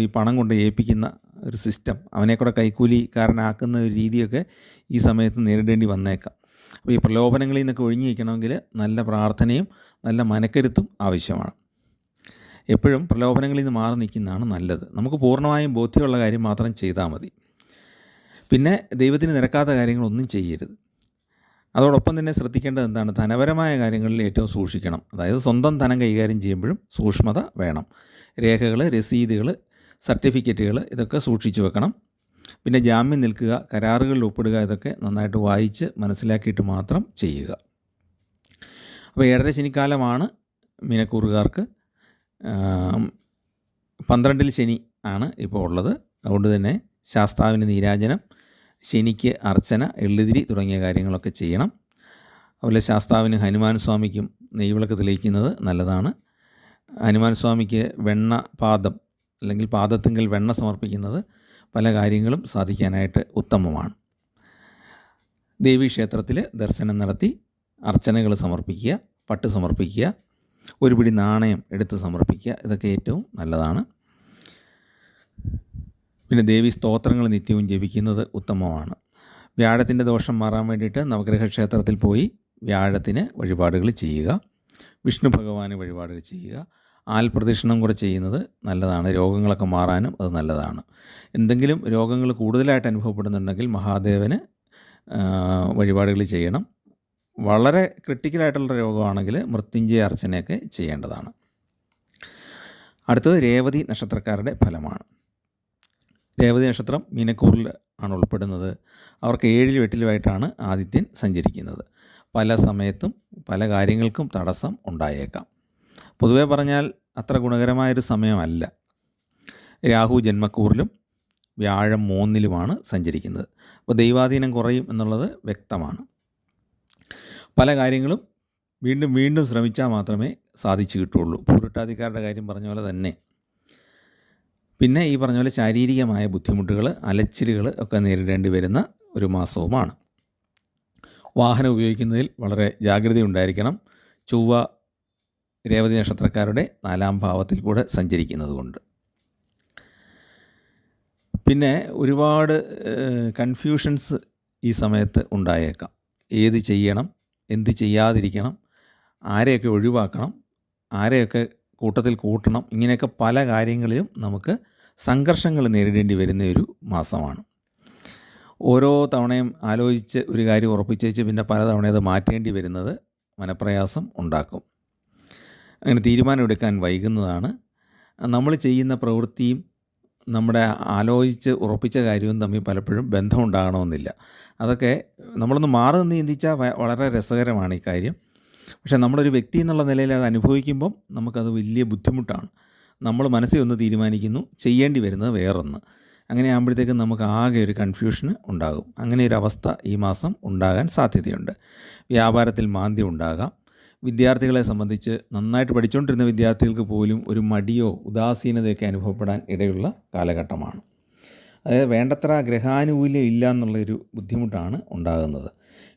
ഈ പണം കൊണ്ട് ഏൽപ്പിക്കുന്ന ഒരു സിസ്റ്റം, അവനെ കൂടെ കൈക്കൂലിക്കാരനാക്കുന്ന ഒരു രീതിയൊക്കെ ഈ സമയത്ത് നേരിടേണ്ടി വന്നേക്കാം. അപ്പോൾ ഈ പ്രലോഭനങ്ങളിൽ നിന്നൊക്കെ ഒഴിഞ്ഞു നിൽക്കണമെങ്കിൽ നല്ല പ്രാർത്ഥനയും നല്ല മനക്കരുത്തും ആവശ്യമാണ്. എപ്പോഴും പ്രലോഭനങ്ങളിൽ നിന്ന് മാറി നിൽക്കുന്നതാണ് നല്ലത്. നമുക്ക് പൂർണ്ണമായും ബോധ്യമുള്ള കാര്യം മാത്രം ചെയ്താൽ മതി. പിന്നെ ദൈവത്തിന് നിരക്കാത്ത കാര്യങ്ങളൊന്നും ചെയ്യരുത്. അതോടൊപ്പം തന്നെ ശ്രദ്ധിക്കേണ്ടത് എന്താണ്? ധനപരമായ കാര്യങ്ങളിൽ ഏറ്റവും സൂക്ഷിക്കണം. അതായത് സ്വന്തം ധനം കൈകാര്യം ചെയ്യുമ്പോഴും സൂക്ഷ്മത വേണം. രേഖകൾ, രസീതുകൾ, സർട്ടിഫിക്കറ്റുകൾ, ഇതൊക്കെ സൂക്ഷിച്ചു വെക്കണം. പിന്നെ ജാമ്യം നിൽക്കുക, കരാറുകളിൽ ഒപ്പിടുക, ഇതൊക്കെ നന്നായിട്ട് വായിച്ച് മനസ്സിലാക്കിയിട്ട് മാത്രം ചെയ്യുക. അപ്പോൾ 7.5 ശനിക്കാലമാണ് മീനക്കൂറുകാർക്ക്. 12ൽ ശനി ആണ് ഇപ്പോൾ ഉള്ളത്. അതുകൊണ്ട് തന്നെ ശാസ്താവിന് നീരാജനം, ശനിക്ക് അർച്ചന, എള്ളുതിരി തുടങ്ങിയ കാര്യങ്ങളൊക്കെ ചെയ്യണം. അതുപോലെ ശാസ്താവിന് ഹനുമാൻ സ്വാമിക്കും നെയ്വിളക്ക് തെളിയിക്കുന്നത് നല്ലതാണ്. ഹനുമാൻ സ്വാമിക്ക് പാദം അല്ലെങ്കിൽ പാദത്തിങ്കൽ വെണ്ണ സമർപ്പിക്കുന്നത് പല കാര്യങ്ങളും സാധിക്കാനായിട്ട് ഉത്തമമാണ്. ദേവീക്ഷേത്രത്തിൽ ദർശനം നടത്തി അർച്ചനകൾ സമർപ്പിക്കുക, പട്ട് സമർപ്പിക്കുക, ഒരു പിടി നാണയം എടുത്ത് സമർപ്പിക്കുക, ഇതൊക്കെ ഏറ്റവും നല്ലതാണ്. പിന്നെ ദേവി സ്തോത്രങ്ങൾ നിത്യവും ജപിക്കുന്നത് ഉത്തമമാണ്. വ്യാഴത്തിൻ്റെ ദോഷം മാറാൻ വേണ്ടിയിട്ട് നവഗ്രഹ ക്ഷേത്രത്തിൽ പോയി വ്യാഴത്തിന് വഴിപാടുകൾ ചെയ്യുക, വിഷ്ണു ഭഗവാന് വഴിപാടുകൾ ചെയ്യുക, ആൽപ്രദക്ഷിണം കൂടെ ചെയ്യുന്നത് നല്ലതാണ്. രോഗങ്ങളൊക്കെ മാറാനും അത് നല്ലതാണ്. എന്തെങ്കിലും രോഗങ്ങൾ കൂടുതലായിട്ട് അനുഭവപ്പെടുന്നുണ്ടെങ്കിൽ മഹാദേവന് വഴിപാടുകൾ ചെയ്യണം. വളരെ ക്രിട്ടിക്കലായിട്ടുള്ള രോഗമാണെങ്കിൽ മൃത്യുഞ്ജയ അർച്ചനയൊക്കെ ചെയ്യേണ്ടതാണ്. അടുത്തത് രേവതി നക്ഷത്രക്കാരുടെ ഫലമാണ്. രേവതി നക്ഷത്രം മീനക്കൂറിൽ ആണ് ഉൾപ്പെടുന്നത്. അവർക്ക് 7ലും 8ലുമായിട്ടാണ് ആദിത്യൻ സഞ്ചരിക്കുന്നത്. പല സമയത്തും പല കാര്യങ്ങൾക്കും തടസ്സം ഉണ്ടായേക്കാം. പൊതുവെ പറഞ്ഞാൽ അത്ര ഗുണകരമായൊരു സമയമല്ല. രാഹു ജന്മക്കൂറിലും വ്യാഴം 3ലുമാണ് സഞ്ചരിക്കുന്നത്. അപ്പോൾ ദൈവാധീനം കുറയും എന്നുള്ളത് വ്യക്തമാണ്. പല കാര്യങ്ങളും വീണ്ടും വീണ്ടും ശ്രമിച്ചാൽ മാത്രമേ സാധിച്ചു കിട്ടുകയുള്ളൂ. പൂരുട്ടാതിക്കാരുടെ കാര്യം പറഞ്ഞ പോലെ തന്നെ. പിന്നെ ഈ പറഞ്ഞ പോലെ ശാരീരികമായ ബുദ്ധിമുട്ടുകൾ, അലച്ചിലുകൾ ഒക്കെ നേരിടേണ്ടി വരുന്ന ഒരു മാസവുമാണ്. വാഹനം ഉപയോഗിക്കുന്നതിൽ വളരെ ജാഗ്രത ഉണ്ടായിരിക്കണം. ചൊവ്വ രേവതി നക്ഷത്രക്കാരുടെ 4ാം ഭാവത്തിൽ കൂടെ സഞ്ചരിക്കുന്നത് കൊണ്ട്. പിന്നെ ഒരുപാട് കൺഫ്യൂഷൻസ് ഈ സമയത്ത് ഉണ്ടായേക്കാം. ഏത് ചെയ്യണം, എന്ത് ചെയ്യാതിരിക്കണം, ആരെയൊക്കെ ഒഴിവാക്കണം, ആരെയൊക്കെ കൂട്ടത്തിൽ കൂട്ടണം, ഇങ്ങനെയൊക്കെ പല കാര്യങ്ങളിലും നമുക്ക് സംഘർഷങ്ങൾ നേരിടേണ്ടി വരുന്ന ഒരു മാസമാണ്. ഓരോ തവണയും ആലോചിച്ച് ഒരു കാര്യം ഉറപ്പിച്ചേച്ച് പിന്നെ പല തവണ അത് മാറ്റേണ്ടി വരുന്നത് മനപ്രയാസം ഉണ്ടാക്കും. അങ്ങനെ തീരുമാനമെടുക്കാൻ വൈകുന്നതാണ്. നമ്മൾ ചെയ്യുന്ന പ്രവൃത്തിയും നമ്മുടെ ആലോചിച്ച് ഉറപ്പിച്ച കാര്യവും തമ്മിൽ പലപ്പോഴും ബന്ധമുണ്ടാകണമെന്നില്ല. അതൊക്കെ നമ്മളൊന്ന് മാറി നിന്ന് ചിന്തിച്ചാൽ വളരെ രസകരമാണ് ഈ കാര്യം. പക്ഷേ നമ്മളൊരു വ്യക്തി എന്നുള്ള നിലയിൽ അത് അനുഭവിക്കുമ്പം നമുക്കത് വലിയ ബുദ്ധിമുട്ടാണ്. നമ്മൾ മനസ്സിൽ ഒന്ന് തീരുമാനിക്കുന്നു, ചെയ്യേണ്ടി വരുന്നത് വേറൊന്ന്. അങ്ങനെ ആകുമ്പോഴത്തേക്കും നമുക്ക് ആകെ ഒരു കൺഫ്യൂഷന് ഉണ്ടാകും. അങ്ങനെ ഒരു അവസ്ഥ ഈ മാസം ഉണ്ടാകാൻ സാധ്യതയുണ്ട്. വ്യാപാരത്തിൽ മാന്ദ്യം ഉണ്ടാകാം. വിദ്യാർത്ഥികളെ സംബന്ധിച്ച് നന്നായിട്ട് പഠിച്ചുകൊണ്ടിരുന്ന വിദ്യാർത്ഥികൾക്ക് പോലും ഒരു മടിയോ ഉദാസീനതയൊക്കെ അനുഭവപ്പെടാൻ ഇടയുള്ള കാലഘട്ടമാണ്. അതായത് വേണ്ടത്ര ഗ്രഹാനുകൂല്യം ഇല്ല എന്നുള്ളൊരു ബുദ്ധിമുട്ടാണ് ഉണ്ടാകുന്നത്.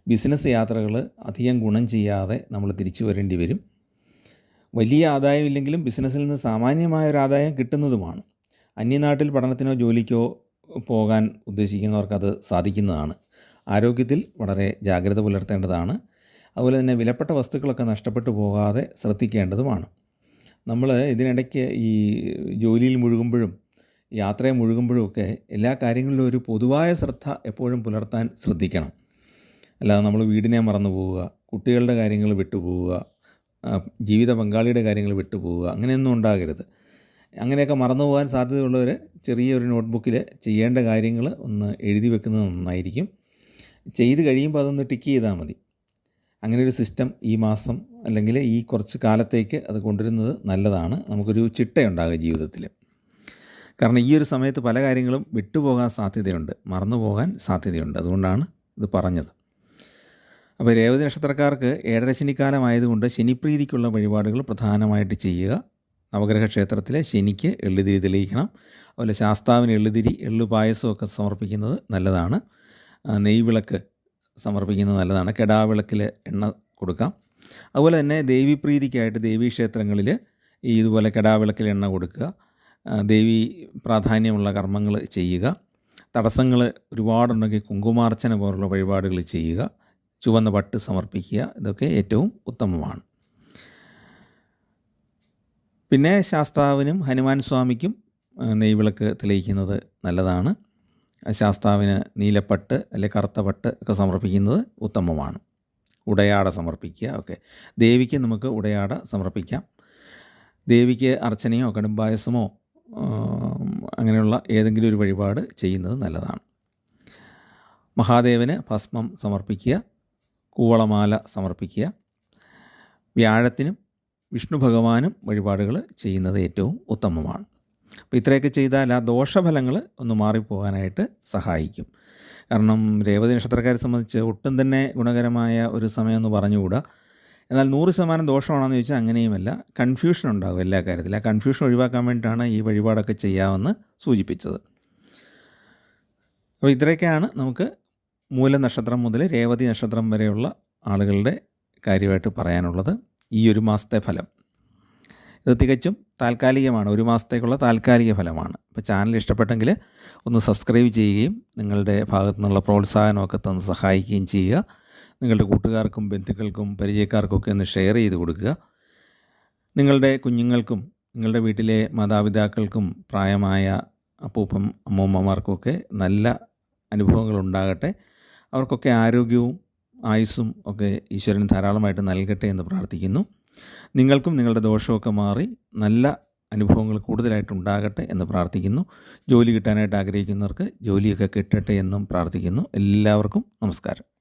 ബിസിനസ് യാത്രകൾ അധികം ഗുണം ചെയ്യാതെ നമ്മൾ തിരിച്ചു വരേണ്ടി വരും. വലിയ ആദായം ഇല്ലെങ്കിലും ബിസിനസ്സിൽ നിന്ന് സാമാന്യമായൊരു ആദായം കിട്ടുന്നതുമാണ്. അന്യനാട്ടിൽ പഠനത്തിനോ ജോലിക്കോ പോകാൻ ഉദ്ദേശിക്കുന്നവർക്കത് സാധിക്കുന്നതാണ്. ആരോഗ്യത്തിൽ വളരെ ജാഗ്രത പുലർത്തേണ്ടതാണ്. അതുപോലെ തന്നെ വിലപ്പെട്ട വസ്തുക്കളൊക്കെ നഷ്ടപ്പെട്ടു പോകാതെ ശ്രദ്ധിക്കേണ്ടതുമാണ്. നമ്മൾ ഇതിനിടയ്ക്ക് ഈ ജോലിയിൽ മുഴുകുമ്പോഴും യാത്രയിൽ മുഴുകുമ്പോഴും ഒക്കെ എല്ലാ കാര്യങ്ങളിലും ഒരു പൊതുവായ ശ്രദ്ധ എപ്പോഴും പുലർത്താൻ ശ്രദ്ധിക്കണം. അല്ലാതെ നമ്മൾ വീടിനെ മറന്നു പോവുക, കുട്ടികളുടെ കാര്യങ്ങൾ വിട്ടുപോവുക, ജീവിത പങ്കാളിയുടെ കാര്യങ്ങൾ വിട്ടുപോവുക, അങ്ങനെയൊന്നും ഉണ്ടാകരുത്. അങ്ങനെയൊക്കെ മറന്നു പോകാൻ സാധ്യതയുള്ളവർ ചെറിയൊരു നോട്ട്ബുക്കിൽ ചെയ്യേണ്ട കാര്യങ്ങൾ ഒന്ന് എഴുതി വെക്കുന്നത് നന്നായിരിക്കും. ചെയ്ത് കഴിയുമ്പോൾ അതൊന്ന് ടിക്ക് ചെയ്താൽ മതി. അങ്ങനെ ഒരു സിസ്റ്റം ഈ മാസം അല്ലെങ്കിൽ ഈ കുറച്ച് കാലത്തേക്ക് അത് കൊണ്ടുവരുന്നത് നല്ലതാണ്. നമുക്കൊരു ചിട്ടയുണ്ടാകും ജീവിതത്തിൽ. കാരണം ഈ ഒരു സമയത്ത് പല കാര്യങ്ങളും വിട്ടുപോകാൻ സാധ്യതയുണ്ട്, മറന്നു പോകാൻ സാധ്യതയുണ്ട്. അതുകൊണ്ടാണ് ഇത് പറഞ്ഞത്. അപ്പോൾ രേവതി നക്ഷത്രക്കാർക്ക് ഏഴര ശനിക്കാലമായതുകൊണ്ട് ശനിപ്രീതിക്കുള്ള വഴിപാടുകൾ പ്രധാനമായിട്ട് ചെയ്യുക. നവഗ്രഹ ക്ഷേത്രത്തിലെ ശനിക്ക് എള്ളുതിരി തെളിയിക്കണം. അതുപോലെ ശാസ്താവിന് എള്ളുതിരി, പായസമൊക്കെ സമർപ്പിക്കുന്നത് നല്ലതാണ്. നെയ്വിളക്ക് സമർപ്പിക്കുന്നത് നല്ലതാണ്. കെടാവിളക്കിൽ എണ്ണ കൊടുക്കാം. അതുപോലെ തന്നെ ദേവീപ്രീതിക്കായിട്ട് ദേവീക്ഷേത്രങ്ങളിൽ ഇതുപോലെ കെടാവിളക്കിൽ എണ്ണ കൊടുക്കുക. ദേവി പ്രാധാന്യമുള്ള കർമ്മങ്ങൾ ചെയ്യുക. തടസ്സങ്ങൾ ഒരുപാടുണ്ടെങ്കിൽ കുങ്കുമാർച്ചന പോലുള്ള വഴിപാടുകൾ ചെയ്യുക. ചുവന്ന പട്ട് സമർപ്പിക്കുക. ഇതൊക്കെ ഏറ്റവും ഉത്തമമാണ്. പിന്നെ ശാസ്താവിനും ഹനുമാൻ സ്വാമിക്കും നെയ്വിളക്ക് തെളിയിക്കുന്നത് നല്ലതാണ്. ശാസ്താവിന് നീലപ്പട്ട് അല്ലെങ്കിൽ കറുത്ത പട്ട് ഒക്കെ സമർപ്പിക്കുന്നത് ഉത്തമമാണ്. ഉടയാട സമർപ്പിക്കുക. ഓക്കെ, ദേവിക്ക് നമുക്ക് ഉടയാട സമർപ്പിക്കാം. ദേവിക്ക് അർച്ചനയോ കടുംപായസമോ അങ്ങനെയുള്ള ഏതെങ്കിലും ഒരു വഴിപാട് ചെയ്യുന്നത് നല്ലതാണ്. മഹാദേവന് ഭസ്മം സമർപ്പിക്കുക. കൂവളമാല സമർപ്പിക്കുക. വ്യാഴത്തിനും വിഷ്ണു ഭഗവാനും വഴിപാടുകൾ ചെയ്യുന്നത് ഏറ്റവും ഉത്തമമാണ്. അപ്പോൾ ഇത്രയൊക്കെ ചെയ്താൽ ആ ദോഷഫലങ്ങൾ ഒന്ന് മാറിപ്പോകാനായിട്ട് സഹായിക്കും. കാരണം രേവതി നക്ഷത്രക്കാരെ സംബന്ധിച്ച് ഒട്ടും തന്നെ ഗുണകരമായ ഒരു സമയമെന്ന് പറഞ്ഞുകൂടാ. എന്നാൽ 100% ദോഷമാണെന്ന് ചോദിച്ചാൽ അങ്ങനെയുമല്ല. കൺഫ്യൂഷൻ ഉണ്ടാകും എല്ലാ കാര്യത്തിലും. ആ കൺഫ്യൂഷൻ ഒഴിവാക്കാൻ വേണ്ടിയിട്ടാണ് ഈ വഴിപാടൊക്കെ ചെയ്യാമെന്ന് സൂചിപ്പിച്ചത്. അപ്പോൾ ഇത്രയൊക്കെയാണ് നമുക്ക് മൂല നക്ഷത്രം മുതൽ രേവതി നക്ഷത്രം വരെയുള്ള ആളുകളുടെ കാര്യമായിട്ട് പറയാനുള്ളത്. ഈ ഒരു മാസത്തെ ഫലം ഇത് തികച്ചും താൽക്കാലികമാണ്. ഒരു മാസത്തേക്കുള്ള താൽക്കാലിക ഫലമാണ്. അപ്പോൾ ചാനൽ ഇഷ്ടപ്പെട്ടെങ്കിൽ ഒന്ന് സബ്സ്ക്രൈബ് ചെയ്യുകയും നിങ്ങളുടെ ഭാഗത്തു നിന്നുള്ള പ്രോത്സാഹനമൊക്കെ തന്ന് സഹായിക്കുകയും ചെയ്യുക. നിങ്ങളുടെ കൂട്ടുകാർക്കും ബന്ധുക്കൾക്കും പരിചയക്കാർക്കൊക്കെ ഒന്ന് ഷെയർ ചെയ്ത് കൊടുക്കുക. നിങ്ങളുടെ കുഞ്ഞുങ്ങൾക്കും നിങ്ങളുടെ വീട്ടിലെ മാതാപിതാക്കൾക്കും പ്രായമായ അപ്പൂപ്പൻ അമ്മൂമ്മമാർക്കൊക്കെ നല്ല അനുഭവങ്ങൾ ഉണ്ടാകട്ടെ. അവർക്കൊക്കെ ആരോഗ്യവും ആയുസ്സും ഒക്കെ ഈശ്വരൻ ധാരാളമായിട്ട് നൽകട്ടെ എന്ന് പ്രാർത്ഥിക്കുന്നു. നിങ്ങൾക്കും നിങ്ങളുടെ ദോഷമൊക്കെ മാറി നല്ല അനുഭവങ്ങൾ കൂടുതലായിട്ടുണ്ടാകട്ടെ എന്ന് പ്രാർത്ഥിക്കുന്നു. ജോലി കിട്ടാനായിട്ട് ആഗ്രഹിക്കുന്നവർക്ക് ജോലിയൊക്കെ കിട്ടട്ടെ എന്നും പ്രാർത്ഥിക്കുന്നു. എല്ലാവർക്കും നമസ്കാരം.